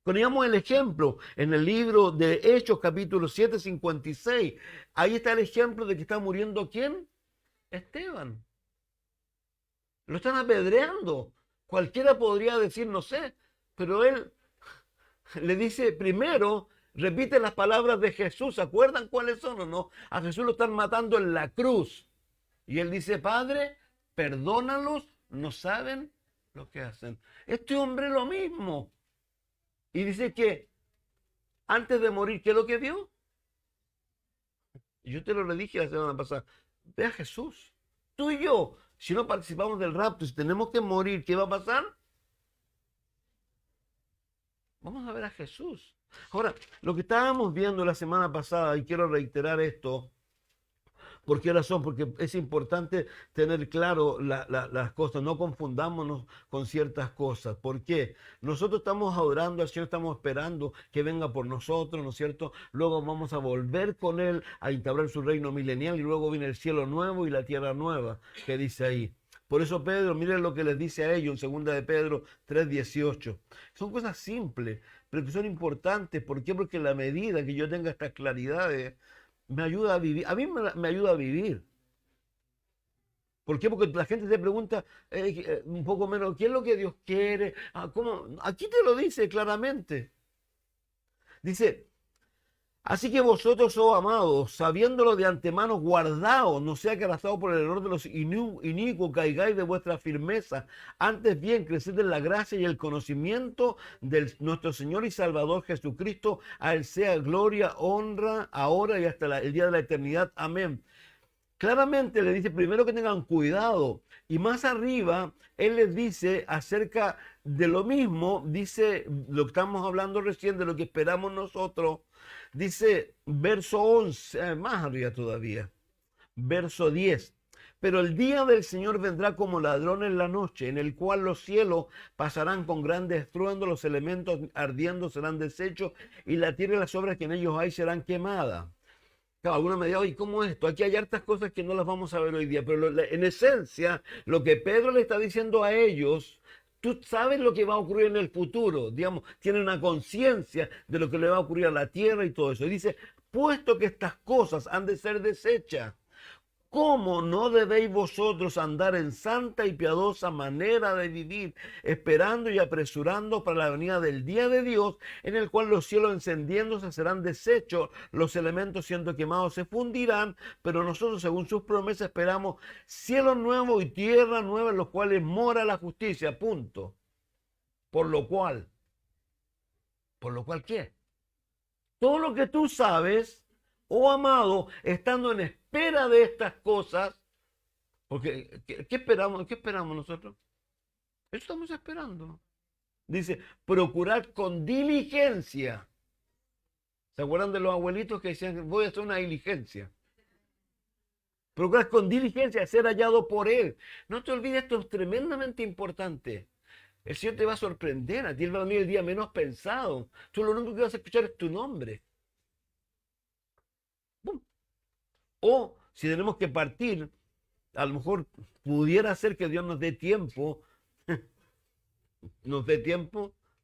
Poníamos el ejemplo en el libro de Hechos, capítulo 7, 56. Ahí está el ejemplo de que está muriendo ¿quién? Esteban. Lo están apedreando. Cualquiera podría decir, no sé, pero él le dice primero, repite las palabras de Jesús. ¿Se acuerdan cuáles son o no? A Jesús lo están matando en la cruz. Y él dice, Padre, perdónalos, no saben lo que hacen. Este hombre lo mismo. Y dice que antes de morir, ¿qué es lo que vio? Yo te lo dije la semana pasada. Ve a Jesús. Tú y yo, si no participamos del rapto, si tenemos que morir, ¿qué va a pasar? Vamos a ver a Jesús. Ahora, lo que estábamos viendo la semana pasada, y quiero reiterar esto, ¿por qué razón? Porque es importante tener claro las cosas, no confundámonos con ciertas cosas. ¿Por qué? Nosotros estamos adorando al Señor, estamos esperando que venga por nosotros, ¿no es cierto? Luego vamos a volver con Él a instaurar su reino milenial y luego viene el cielo nuevo y la tierra nueva, que dice ahí. Por eso Pedro, miren lo que les dice a ellos en 2 de Pedro 3:18. Son cosas simples, pero que son importantes. ¿Por qué? Porque en la medida que yo tenga estas claridades, me ayuda a vivir. A mí me ayuda a vivir. ¿Por qué? Porque la gente te pregunta un poco menos, ¿qué es lo que Dios quiere? ¿Cómo? Aquí te lo dice claramente. Dice, así que vosotros, oh amados, sabiéndolo de antemano, guardaos, no sea que arrastrados por el error de los inicuos caigáis de vuestra firmeza. Antes bien, creced en la gracia y el conocimiento de nuestro Señor y Salvador Jesucristo. A Él sea gloria, honra, ahora y hasta el día de la eternidad. Amén. Claramente le dice primero que tengan cuidado. Y más arriba, Él les dice acerca de lo mismo, dice lo que estamos hablando recién, de lo que esperamos nosotros. Dice verso 11, más arriba todavía, verso 10. Pero el día del Señor vendrá como ladrón en la noche, en el cual los cielos pasarán con grandes estruendos, los elementos ardiendo serán deshechos, y la tierra y las obras que en ellos hay serán quemadas. Claro, algunos me dirán, oye, ¿cómo es esto? Aquí hay hartas cosas que no las vamos a ver hoy día, pero en esencia, lo que Pedro le está diciendo a ellos, tú sabes lo que va a ocurrir en el futuro, digamos, tiene una conciencia de lo que le va a ocurrir a la tierra y todo eso. Y dice, puesto que estas cosas han de ser desechas, ¿cómo no debéis vosotros andar en santa y piadosa manera de vivir, esperando y apresurando para la venida del día de Dios, en el cual los cielos encendiéndose serán deshechos, los elementos siendo quemados se fundirán, pero nosotros según sus promesas esperamos cielos nuevos y tierra nueva en los cuales mora la justicia, punto. Por lo cual, ¿qué? Todo lo que tú sabes, oh amado, estando en espera de estas cosas, porque ¿qué esperamos? ¿Qué esperamos nosotros? Eso estamos esperando. Dice, procurar con diligencia. ¿Se acuerdan de los abuelitos que decían, voy a hacer una diligencia? Procurar con diligencia ser hallado por Él. No te olvides, esto es tremendamente importante. El Señor te va a sorprender, a ti Él va a venir el día menos pensado. Tú lo único que vas a escuchar es tu nombre. ¡Bum! O si tenemos que partir, a lo mejor pudiera ser que Dios nos dé tiempo,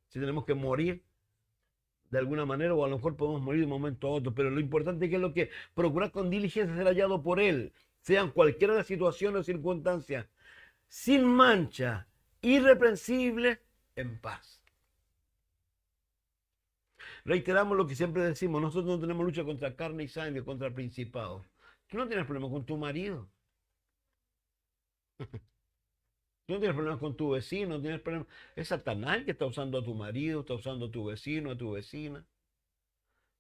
si tenemos que morir de alguna manera, o a lo mejor podemos morir de un momento a otro, pero lo importante es que es lo que procurar con diligencia ser hallado por Él, sean cualquiera de las situaciones o circunstancias, sin mancha, irreprensible, en paz. Reiteramos lo que siempre decimos, nosotros no tenemos lucha contra carne y sangre, contra el principado. Tú no tienes problema con tu marido. Tú no tienes problemas con tu vecino, no tienes problemas. Es Satanás que está usando a tu marido, está usando a tu vecino, a tu vecina.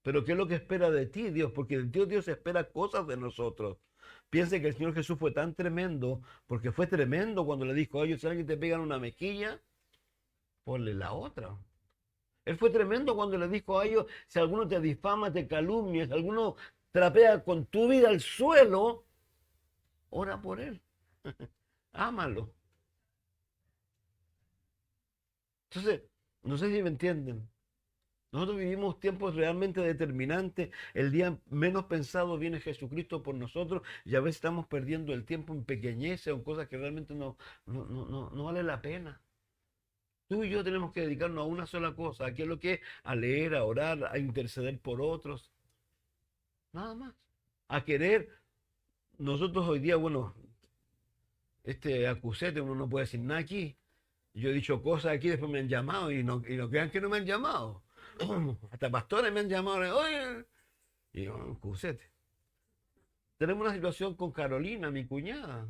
Pero ¿qué es lo que espera de ti, Dios? Porque Dios espera cosas de nosotros. Piense que el Señor Jesús fue tan tremendo, porque fue tremendo cuando le dijo a ellos, si alguien te pegan una mejilla, ponle la otra. Él fue tremendo cuando le dijo a ellos, si alguno te difama, te calumnia, si alguno trapea con tu vida al suelo, ora por él. Ámalo. Entonces, no sé si me entienden. Nosotros vivimos tiempos realmente determinantes. El día menos pensado viene Jesucristo por nosotros y a veces estamos perdiendo el tiempo en pequeñeces o en cosas que realmente no vale la pena. Tú y yo tenemos que dedicarnos a una sola cosa. ¿A qué es lo que es? A leer, a orar, a interceder por otros. Nada más. A querer. Nosotros hoy día, bueno, este acusete, uno no puede decir nada aquí. Yo he dicho cosas aquí, después me han llamado y no crean que no me han llamado. Hasta pastores me han llamado, oye, y yo, acusete. Tenemos una situación con Carolina, mi cuñada.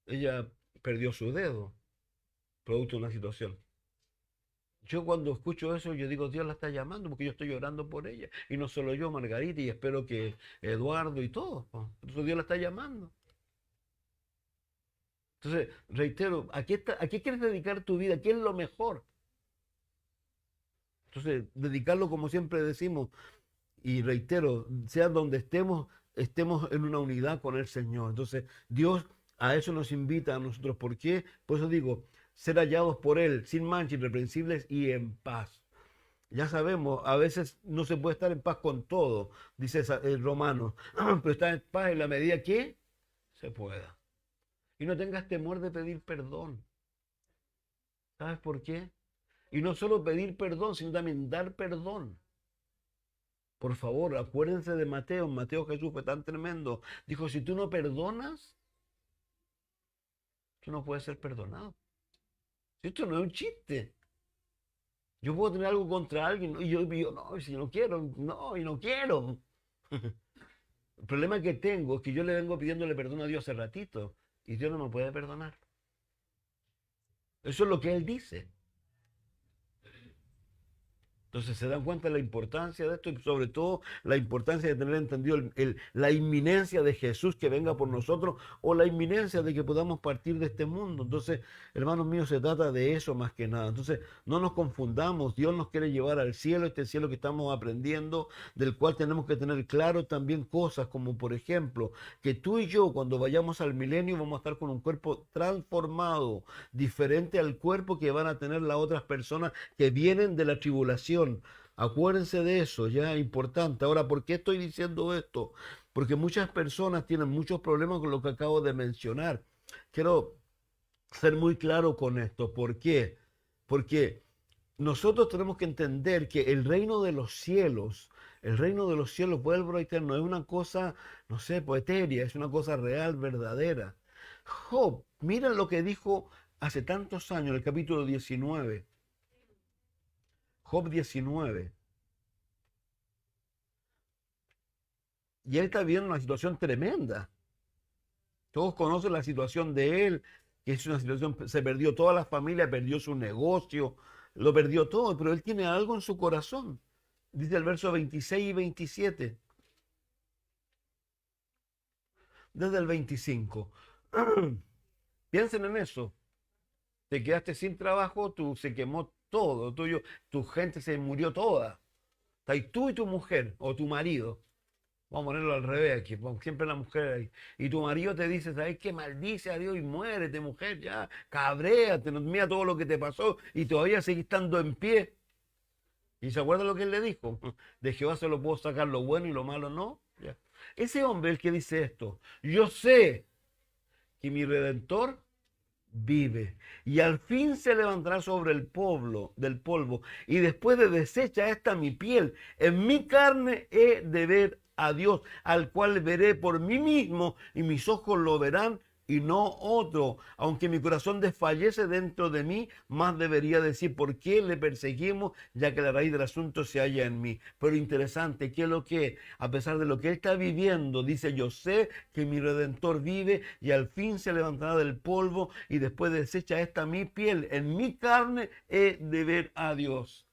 Ella perdió su dedo, producto de una situación. Yo cuando escucho eso, yo digo, Dios la está llamando porque yo estoy llorando por ella. Y no solo yo, Margarita, y espero que Eduardo y todos. Po. Entonces Dios la está llamando. Entonces, reitero, ¿a qué quieres dedicar tu vida? ¿Qué es lo mejor? Entonces, dedicarlo como siempre decimos, y reitero, sea donde estemos, estemos en una unidad con el Señor. Entonces, Dios a eso nos invita a nosotros. ¿Por qué? Por eso digo, ser hallados por Él, sin mancha, irreprensibles y en paz. Ya sabemos, a veces no se puede estar en paz con todo, dice el Romano, pero estar en paz en la medida que se pueda. Y no tengas temor de pedir perdón. ¿Sabes por qué? Y no solo pedir perdón, sino también dar perdón. Por favor, acuérdense de Mateo. Mateo Jesús fue tan tremendo. Dijo, si tú no perdonas, tú no puedes ser perdonado. Esto no es un chiste. Yo puedo tener algo contra alguien y yo digo, no, si no quiero, no, y no quiero. El problema que tengo es que yo le vengo pidiéndole perdón a Dios hace ratito y Dios no me puede perdonar. Eso es lo que Él dice. Entonces se dan cuenta de la importancia de esto y sobre todo la importancia de tener entendido la inminencia de Jesús que venga por nosotros o la inminencia de que podamos partir de este mundo. Entonces, hermanos míos, se trata de eso más que nada. Entonces, no nos confundamos. Dios nos quiere llevar al cielo, este cielo que estamos aprendiendo, del cual tenemos que tener claro también cosas como, por ejemplo, que tú y yo cuando vayamos al milenio vamos a estar con un cuerpo transformado, diferente al cuerpo que van a tener las otras personas que vienen de la tribulación. Acuérdense de eso, ya es importante. Ahora, ¿por qué estoy diciendo esto? Porque muchas personas tienen muchos problemas con lo que acabo de mencionar. Quiero ser muy claro con esto. ¿Por qué? Porque nosotros tenemos que entender que el reino de los cielos, vuelvo a reiterar, no es una cosa, no sé, etérea, es una cosa real, verdadera. Job, mira lo que dijo hace tantos años, en el capítulo 19. Job 19. Y él está viviendo una situación tremenda. Todos conocen la situación de él, que es una situación, se perdió toda la familia, perdió su negocio, lo perdió todo, pero él tiene algo en su corazón. Dice el verso 26 y 27. Desde el 25. Piensen en eso. Te quedaste sin trabajo, se quemó todo tuyo, tu gente se murió toda. Está ahí tú y tu mujer o tu marido. Vamos a ponerlo al revés aquí, siempre la mujer ahí. Y tu marido te dice, ¿sabes qué? Maldice a Dios y muérete, mujer, ya, cabréate, mira todo lo que te pasó y todavía seguís estando en pie. ¿Y se acuerda lo que él le dijo? De Jehová se lo puedo sacar lo bueno y lo malo no. Ya. Ese hombre, el que dice esto, yo sé que mi Redentor vive y al fin se levantará sobre el polvo, del polvo, y después de deshecha esta mi piel, en mi carne he de ver a Dios, al cual veré por mí mismo y mis ojos lo verán y no otro. Aunque mi corazón desfallece dentro de mí, más debería decir por qué le perseguimos, ya que la raíz del asunto se halla en mí. Pero interesante, ¿qué es lo que, a pesar de lo que él está viviendo, dice, yo sé que mi Redentor vive y al fin se levantará del polvo y después desecha esta mi piel, en mi carne he de ver a Dios.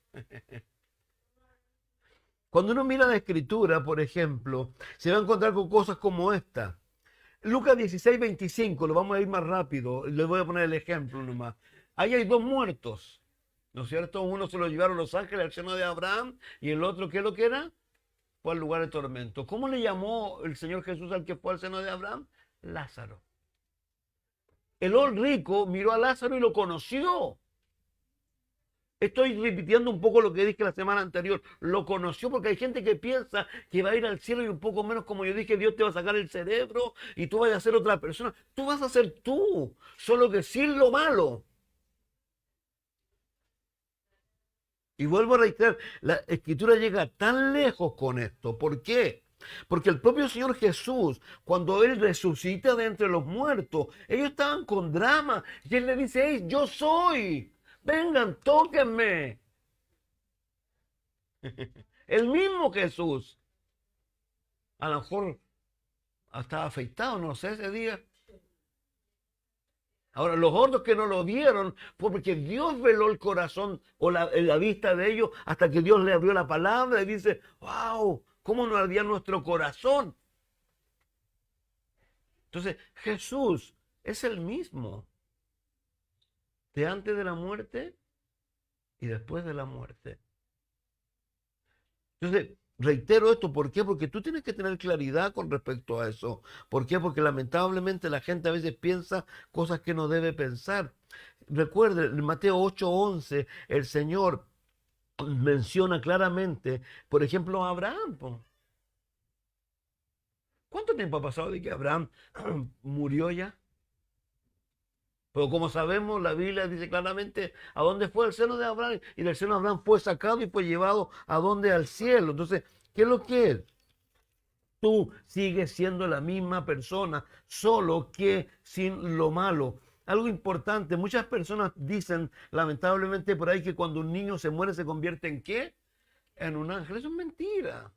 Cuando uno mira la escritura, por ejemplo, se va a encontrar con cosas como esta. Lucas 16, 25, lo vamos a ir más rápido, les voy a poner el ejemplo nomás. Ahí hay dos muertos, ¿no es cierto? Uno se lo llevaron los ángeles al seno de Abraham y el otro, ¿qué es lo que era? Fue al lugar de tormento. ¿Cómo le llamó el Señor Jesús al que fue al seno de Abraham? Lázaro. El rico miró a Lázaro y lo conoció. Estoy repitiendo un poco lo que dije la semana anterior. Lo conoció porque hay gente que piensa que va a ir al cielo y un poco menos, como yo dije, Dios te va a sacar el cerebro y tú vas a ser otra persona. Tú vas a ser tú, solo que sin lo malo. Y vuelvo a reiterar, la escritura llega tan lejos con esto. ¿Por qué? Porque el propio Señor Jesús, cuando Él resucita de entre los muertos, ellos estaban con drama. Y Él le dice, hey, yo soy. Vengan, tóquenme. El mismo Jesús. A lo mejor estaba afeitado, no sé, ese día. Ahora, los otros que no lo vieron fue porque Dios veló el corazón o la vista de ellos hasta que Dios le abrió la palabra y dice, wow, ¿cómo no ardía nuestro corazón? Entonces, Jesús es el mismo de antes de la muerte y después de la muerte. Entonces, reitero esto, ¿por qué? Porque tú tienes que tener claridad con respecto a eso. ¿Por qué? Porque lamentablemente la gente a veces piensa cosas que no debe pensar. Recuerde, en Mateo 8:11, el Señor menciona claramente, por ejemplo, a Abraham. ¿Cuánto tiempo ha pasado de que Abraham murió ya? Pero como sabemos, la Biblia dice claramente a dónde fue el seno de Abraham. Y del seno de Abraham fue sacado y fue llevado a dónde, al cielo. Entonces, ¿qué es lo que es? Tú sigues siendo la misma persona, solo que sin lo malo. Algo importante, muchas personas dicen, lamentablemente por ahí, que cuando un niño se muere se convierte ¿en qué? En un ángel. Eso es mentira.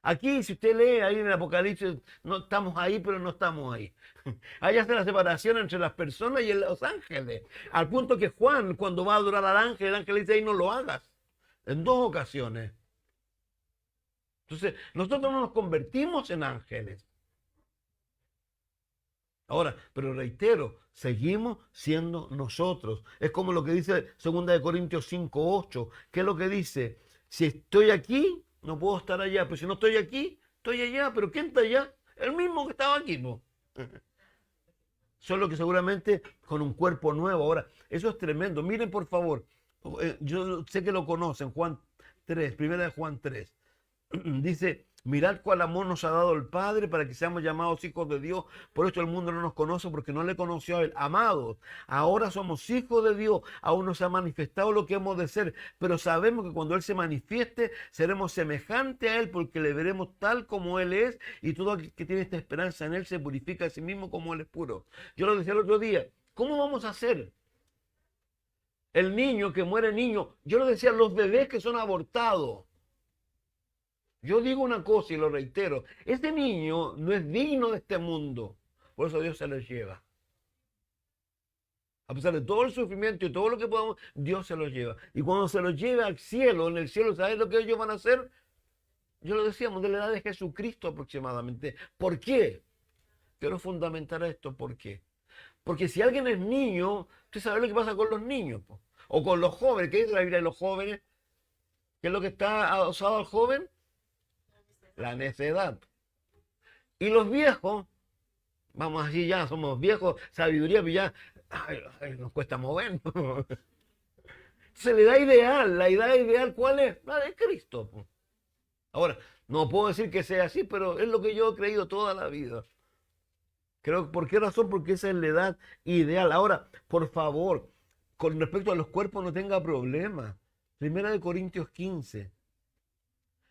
Aquí, si usted lee ahí en el Apocalipsis, no estamos ahí, pero no estamos ahí. Ahí hace la separación entre las personas y los ángeles. Al punto que Juan, cuando va a adorar al ángel, el ángel dice, ahí no lo hagas. En dos ocasiones. Entonces, nosotros no nos convertimos en ángeles. Ahora, pero reitero, seguimos siendo nosotros. Es como lo que dice 2 Corintios 5:8. ¿Qué es lo que dice? Si estoy aquí, no puedo estar allá. Pero si no estoy aquí, estoy allá. ¿Pero quién está allá? El mismo que estaba aquí, ¿no? Solo que seguramente con un cuerpo nuevo. Ahora, eso es tremendo. Miren, por favor. Yo sé que lo conocen. Juan 3, primera de Juan 3. Dice, mirad cuál amor nos ha dado el Padre para que seamos llamados hijos de Dios. Por esto el mundo no nos conoce porque no le conoció a Él. Amados, ahora somos hijos de Dios. Aún no se ha manifestado lo que hemos de ser. Pero sabemos que cuando Él se manifieste, seremos semejantes a Él porque le veremos tal como Él es. Y todo aquel que tiene esta esperanza en Él se purifica a sí mismo como Él es puro. Yo lo decía el otro día. ¿Cómo vamos a hacer? El niño que muere niño. Yo lo decía, los bebés que son abortados. Yo digo una cosa y lo reitero, este niño no es digno de este mundo, por eso Dios se lo lleva. A pesar de todo el sufrimiento y todo lo que podamos, Dios se lo lleva. Y cuando se lo lleva al cielo, en el cielo, ¿sabes lo que ellos van a hacer? Yo lo decíamos, de la edad de Jesucristo aproximadamente. ¿Por qué? Quiero fundamentar esto, ¿por qué? Porque si alguien es niño, usted sabe lo que pasa con los niños, po. O con los jóvenes. ¿Qué dice la Biblia de los jóvenes? ¿Qué es lo que está adosado al joven? La necedad. Y los viejos, vamos así ya, somos viejos, sabiduría, pero ya nos cuesta movernos. Se le da ideal, la edad ideal, ¿cuál es? La de Cristo. Ahora, no puedo decir que sea así, pero es lo que yo he creído toda la vida. Creo, ¿por qué razón? Porque esa es la edad ideal. Ahora, por favor, con respecto a los cuerpos no tenga problema. Primera de Corintios 15.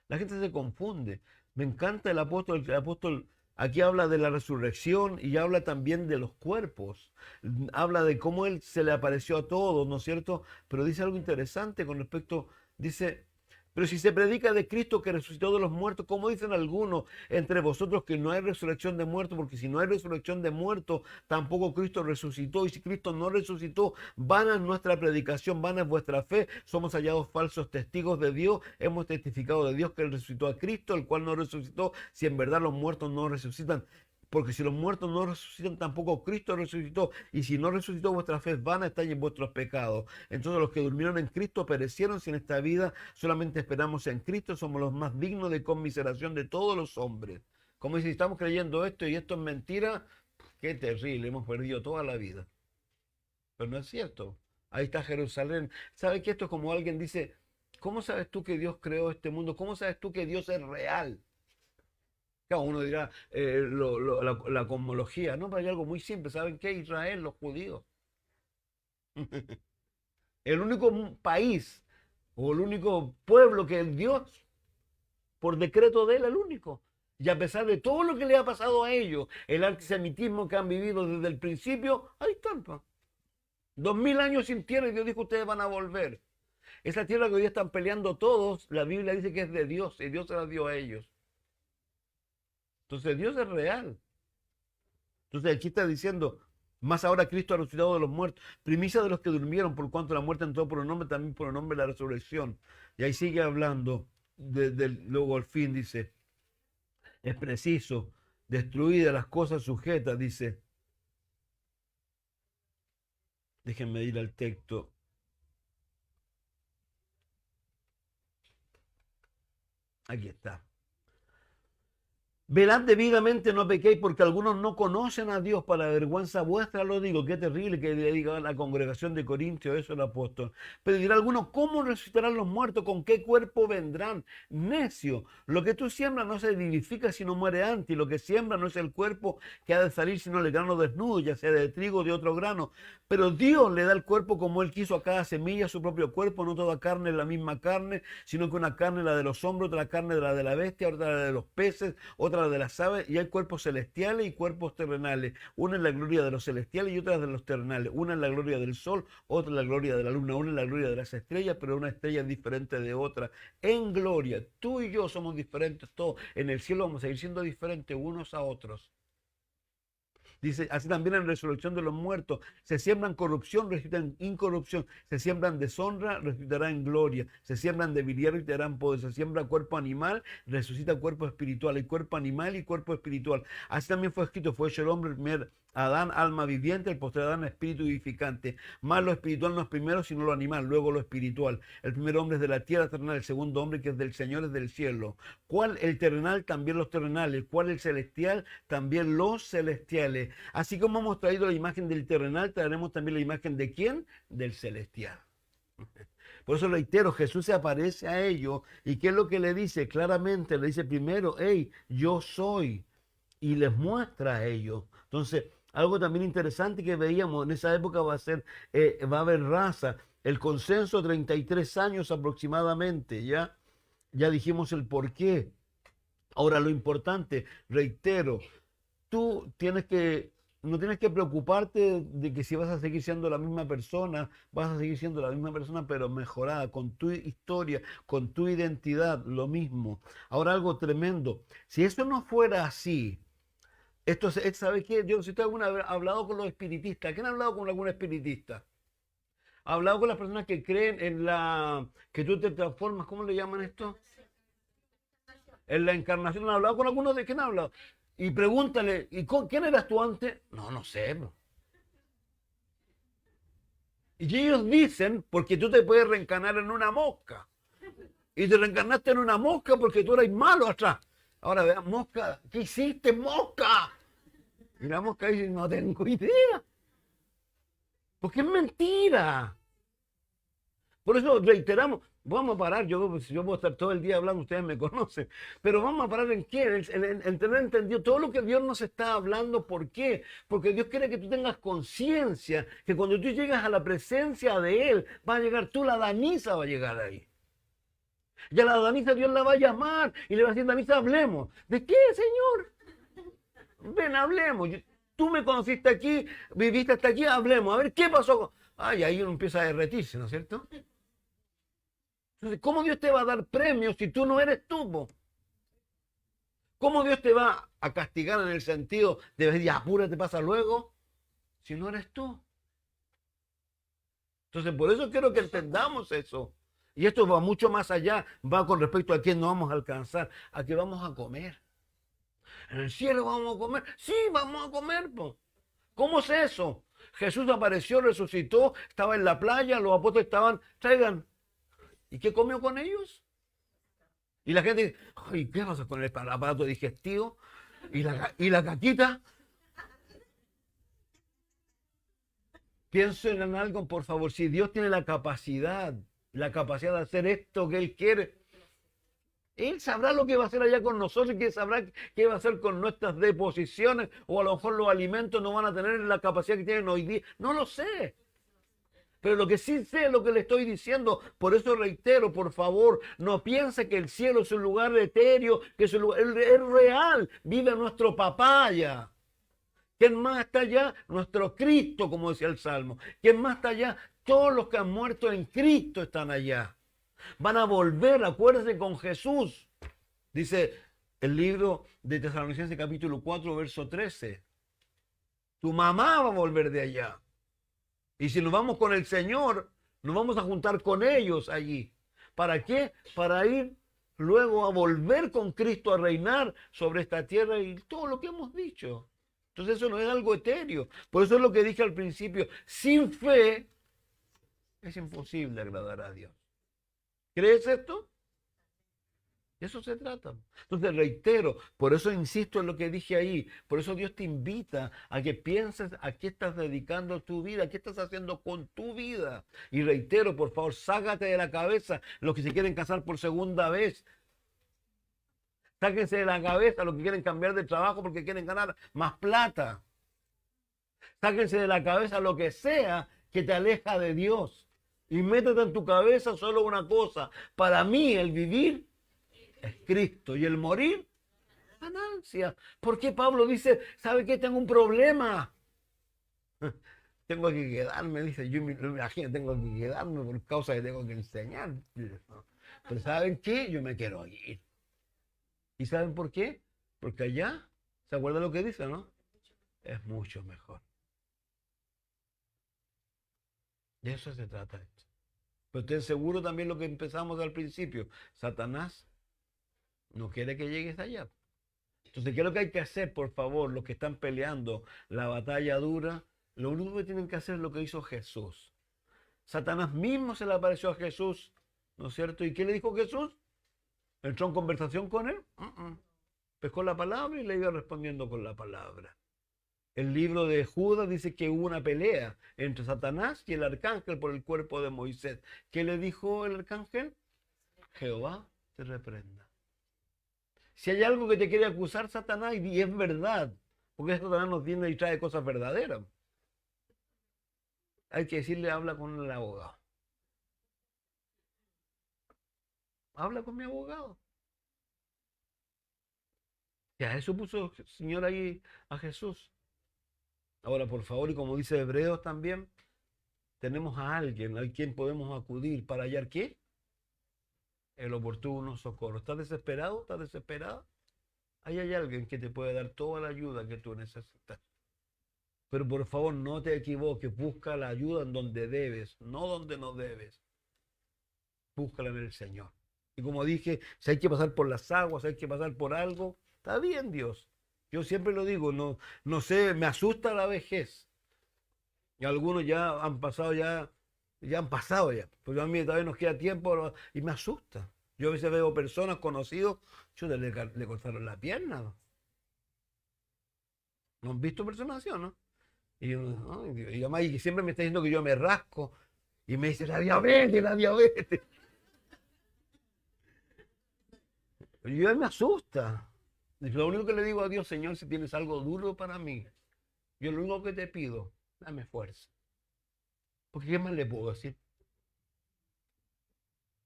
La gente se confunde. Me encanta el apóstol aquí habla de la resurrección y habla también de los cuerpos. Habla de cómo él se le apareció a todos, ¿no es cierto? Pero dice algo interesante con respecto, dice, pero si se predica de Cristo que resucitó de los muertos, como dicen algunos entre vosotros que no hay resurrección de muertos, porque si no hay resurrección de muertos, tampoco Cristo resucitó. Y si Cristo no resucitó, vana es nuestra predicación, vana es vuestra fe. Somos hallados falsos testigos de Dios. Hemos testificado de Dios que Él resucitó a Cristo, el cual no resucitó, si en verdad los muertos no resucitan. Porque si los muertos no resucitan, tampoco Cristo resucitó. Y si no resucitó, vuestra fe es vana, estáis en vuestros pecados. Entonces los que durmieron en Cristo perecieron. Si en esta vida solamente esperamos en Cristo, somos los más dignos de conmiseración de todos los hombres. Como si estamos creyendo esto y esto es mentira, qué terrible, hemos perdido toda la vida. Pero no es cierto. Ahí está Jerusalén. ¿Sabes que esto es como alguien dice, ¿cómo sabes tú que Dios creó este mundo? ¿Cómo sabes tú que Dios es real? Claro, uno dirá la cosmología, ¿no? Pero hay algo muy simple. ¿Saben qué? Israel, los judíos. El único país o el único pueblo que es Dios por decreto de él, el único. Y a pesar de todo lo que le ha pasado a ellos, el antisemitismo que han vivido desde el principio, ahí están. 2000 años sin tierra y Dios dijo, ustedes van a volver. Esa tierra que hoy están peleando todos, la Biblia dice que es de Dios y Dios se la dio a ellos. Entonces Dios es real. Entonces aquí está diciendo, más ahora Cristo ha resucitado de los muertos, primicia de los que durmieron, por cuanto la muerte entró por el nombre, también por el nombre de la resurrección. Y ahí sigue hablando, luego al fin dice, es preciso, destruidas las cosas sujetas, dice. Déjenme ir al texto. Aquí está. Velad debidamente, no pequéis, porque algunos no conocen a Dios, para vergüenza vuestra lo digo. Qué terrible que le diga a la congregación de Corintios eso el apóstol. Pero dirá alguno, ¿cómo resucitarán los muertos? ¿Con qué cuerpo vendrán? Necio, lo que tú siembras no se vivifica si no muere antes, y lo que siembra no es el cuerpo que ha de salir, sino el grano desnudo, ya sea de trigo o de otro grano. Pero Dios le da el cuerpo como Él quiso a cada semilla, su propio cuerpo. No toda carne es la misma carne, sino que una carne es la de los hombres, otra carne es la de la bestia, otra la de los peces, otra de las aves, y hay cuerpos celestiales y cuerpos terrenales. Una es la gloria de los celestiales y otra de los terrenales. Una es la gloria del sol, otra es la gloria de la luna, una es la gloria de las estrellas, pero una estrella es diferente de otra. En gloria, tú y yo somos diferentes todos. En el cielo vamos a seguir siendo diferentes unos a otros. Dice, así también en resurrección de los muertos, se siembran corrupción, resucitan incorrupción, se siembran deshonra, resucitará en gloria, se siembran debilidad, resucitarán poder, se siembra cuerpo animal, resucita cuerpo espiritual, hay cuerpo animal y cuerpo espiritual. Así también fue escrito, fue hecho el hombre, el primer Adán, alma viviente, el posterior Adán, espíritu vivificante. Más lo espiritual no es primero, sino lo animal, luego lo espiritual. El primer hombre es de la tierra terrenal, el segundo hombre que es del Señor es del cielo. ¿Cuál el terrenal? También los terrenales. ¿Cuál el celestial? También los celestiales. Así como hemos traído la imagen del terrenal, traeremos también la imagen ¿de quién? Del celestial. Por eso reitero, Jesús se aparece a ellos. ¿Y qué es lo que le dice? Claramente le dice primero, hey, yo soy. Y les muestra a ellos. Entonces, algo también interesante que veíamos en esa época va a haber raza. El consenso, 33 años aproximadamente, ¿ya? Ya dijimos el por qué. Ahora, lo importante, reitero, tú no tienes que preocuparte de que si vas a seguir siendo la misma persona, vas a seguir siendo la misma persona, pero mejorada, con tu historia, con tu identidad, lo mismo. Ahora, algo tremendo. Si eso no fuera así, esto, ¿sabe qué? Yo, si usted alguna vez ha hablado con los espiritistas, ¿quién ha hablado con algún espiritista? ¿Ha hablado con las personas que creen que tú te transformas? ¿Cómo le llaman esto? En la encarnación. ¿Han hablado con alguno de quién ha hablado? Y pregúntale, ¿quién eras tú antes? No, no sé. Bro. Y ellos dicen, porque tú te puedes reencarnar en una mosca. Y te reencarnaste en una mosca porque tú eras malo atrás. Ahora vean, mosca, ¿qué hiciste, mosca? Y la mosca dice, no tengo idea. Porque es mentira. Por eso reiteramos, vamos a parar, yo puedo estar todo el día hablando, ustedes me conocen, pero vamos a parar en qué, en tener entendido todo lo que Dios nos está hablando. ¿Por qué? Porque Dios quiere que tú tengas conciencia, que cuando tú llegas a la presencia de Él, va a llegar tú, la Danisa va a llegar ahí. Y a la Danisa Dios la va a llamar y le va a decir, Danisa, hablemos. ¿De qué, Señor? Ven, hablemos. Tú me conociste aquí, viviste hasta aquí, hablemos. A ver, ¿qué pasó? Ay, ahí uno empieza a derretirse, ¿no es cierto? Entonces, ¿cómo Dios te va a dar premios si tú no eres tú? ¿Cómo Dios te va a castigar en el sentido de decir, apúrate, pasa luego, si no eres tú? Entonces, por eso quiero que entendamos eso. Y esto va mucho más allá, va con respecto a quién no vamos a alcanzar, a qué vamos a comer. ¿En el cielo vamos a comer? Sí, vamos a comer. ¿Cómo es eso? Jesús apareció, resucitó, estaba en la playa, los apóstoles estaban, traigan. ¿Y qué comió con ellos? Y la gente dice, ay, ¿qué pasa con el aparato digestivo? ¿Y la caquita? Piensen en algo, por favor. Si Dios tiene la capacidad de hacer esto que Él quiere, Él sabrá lo que va a hacer allá con nosotros y que sabrá qué va a hacer con nuestras deposiciones, o a lo mejor los alimentos no van a tener la capacidad que tienen hoy día. No lo sé. Pero lo que sí sé es lo que le estoy diciendo. Por eso reitero, por favor, no piense que el cielo es un lugar etéreo, que es un lugar, es real. Vive nuestro papá allá. ¿Quién más está allá? Nuestro Cristo, como decía el Salmo. ¿Quién más está allá? Todos los que han muerto en Cristo están allá. Van a volver, acuérdense, con Jesús. Dice el libro de Tesalonicenses capítulo 4, verso 13. Tu mamá va a volver de allá. Y si nos vamos con el Señor, nos vamos a juntar con ellos allí. ¿Para qué? Para ir luego a volver con Cristo a reinar sobre esta tierra y todo lo que hemos dicho. Entonces eso no es algo etéreo. Por eso es lo que dije al principio. Sin fe es imposible agradar a Dios. ¿Crees esto? De eso se trata. Entonces reitero, por eso insisto en lo que dije ahí, por eso Dios te invita a que pienses a qué estás dedicando tu vida, a qué estás haciendo con tu vida. Y reitero, por favor, sácate de la cabeza los que se quieren casar por segunda vez. Sáquense de la cabeza los que quieren cambiar de trabajo porque quieren ganar más plata. Sáquense de la cabeza lo que sea que te aleja de Dios. Y métete en tu cabeza solo una cosa. Para mí el vivir es Cristo y el morir, ganancia. ¿Por qué Pablo dice, sabe qué? Tengo un problema? Tengo que quedarme, dice, yo me imagino, tengo que quedarme por causa que tengo que enseñar. Pero ¿saben qué? Yo me quiero ir. ¿Y saben por qué? Porque allá, ¿se acuerdan lo que dice, no? Es mucho mejor. De eso se trata esto. Pero estén seguros también lo que empezamos al principio. Satanás no quiere que llegues allá. Entonces, ¿qué es lo que hay que hacer, por favor? Los que están peleando la batalla dura, lo único que tienen que hacer es lo que hizo Jesús. Satanás mismo se le apareció a Jesús, ¿no es cierto? ¿Y qué le dijo Jesús? ¿Entró en conversación con él? Pescó la palabra y le iba respondiendo con la palabra. El libro de Judas dice que hubo una pelea entre Satanás y el arcángel por el cuerpo de Moisés. ¿Qué le dijo el arcángel? Jehová te reprenda. Si hay algo que te quiere acusar Satanás, y es verdad, porque Satanás nos viene y trae cosas verdaderas, hay que decirle, habla con el abogado. Habla con mi abogado. Ya eso puso el Señor ahí a Jesús. Ahora, por favor, y como dice Hebreos también, tenemos a alguien a quien podemos acudir para hallar ¿qué? El oportuno socorro. ¿Estás desesperado? ¿Estás desesperada? Ahí hay alguien que te puede dar toda la ayuda que tú necesitas. Pero por favor, no te equivoques. Busca la ayuda en donde debes, no donde no debes. Búscala en el Señor. Y como dije, si hay que pasar por las aguas, si hay que pasar por algo, está bien, Dios. Yo siempre lo digo, no sé, me asusta la vejez. Y algunos ya han pasado, ya han pasado ya. Porque a mí todavía nos queda tiempo y me asusta. Yo a veces veo personas conocidos, le cortaron la pierna, ¿no? ¿No han visto personas así o no? Y, ¿no? Y además, y siempre me está diciendo que yo me rasco. Y me dice, la diabetes, la diabetes. Y yo me asusta. Y lo único que le digo a Dios, Señor, si tienes algo duro para mí, yo lo único que te pido, dame fuerza. Porque ¿qué más le puedo decir?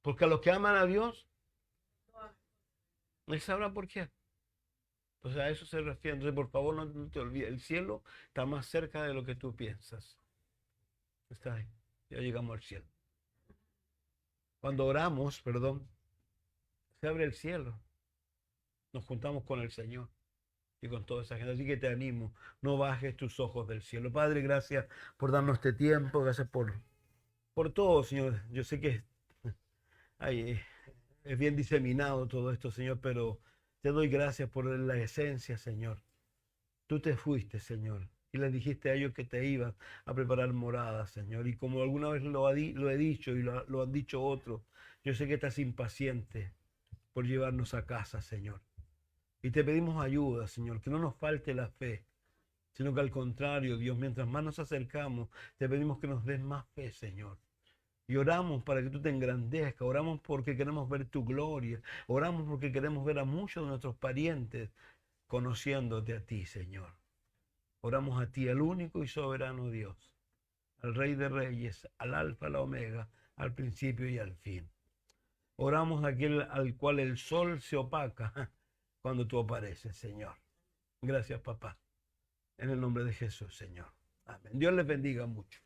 Porque a los que aman a Dios, Él sabrá por qué. Pues a eso se refiere. Entonces, por favor, no te olvides. El cielo está más cerca de lo que tú piensas. Está ahí. Ya llegamos al cielo. Cuando oramos, perdón, se abre el cielo. Nos juntamos con el Señor y con toda esa gente. Así que te animo, no bajes tus ojos del cielo. Padre, gracias por darnos este tiempo. Gracias por todo, Señor. Yo sé que ay, es bien diseminado todo esto, Señor, pero te doy gracias por la esencia, Señor. Tú te fuiste, Señor, y le dijiste a ellos que te ibas a preparar morada, Señor. Y como alguna vez lo he dicho y lo han dicho otros, yo sé que estás impaciente por llevarnos a casa, Señor. Y te pedimos ayuda, Señor, que no nos falte la fe, sino que al contrario, Dios, mientras más nos acercamos, te pedimos que nos des más fe, Señor. Y oramos para que tú te engrandezcas, oramos porque queremos ver tu gloria, oramos porque queremos ver a muchos de nuestros parientes conociéndote a ti, Señor. Oramos a ti, el único y soberano Dios. al Rey de Reyes, al Alfa, al Omega, al principio y al fin. Oramos a aquel al cual el sol se opaca cuando tú apareces, Señor. Gracias, papá. En el nombre de Jesús, Señor. Amén. Dios les bendiga mucho.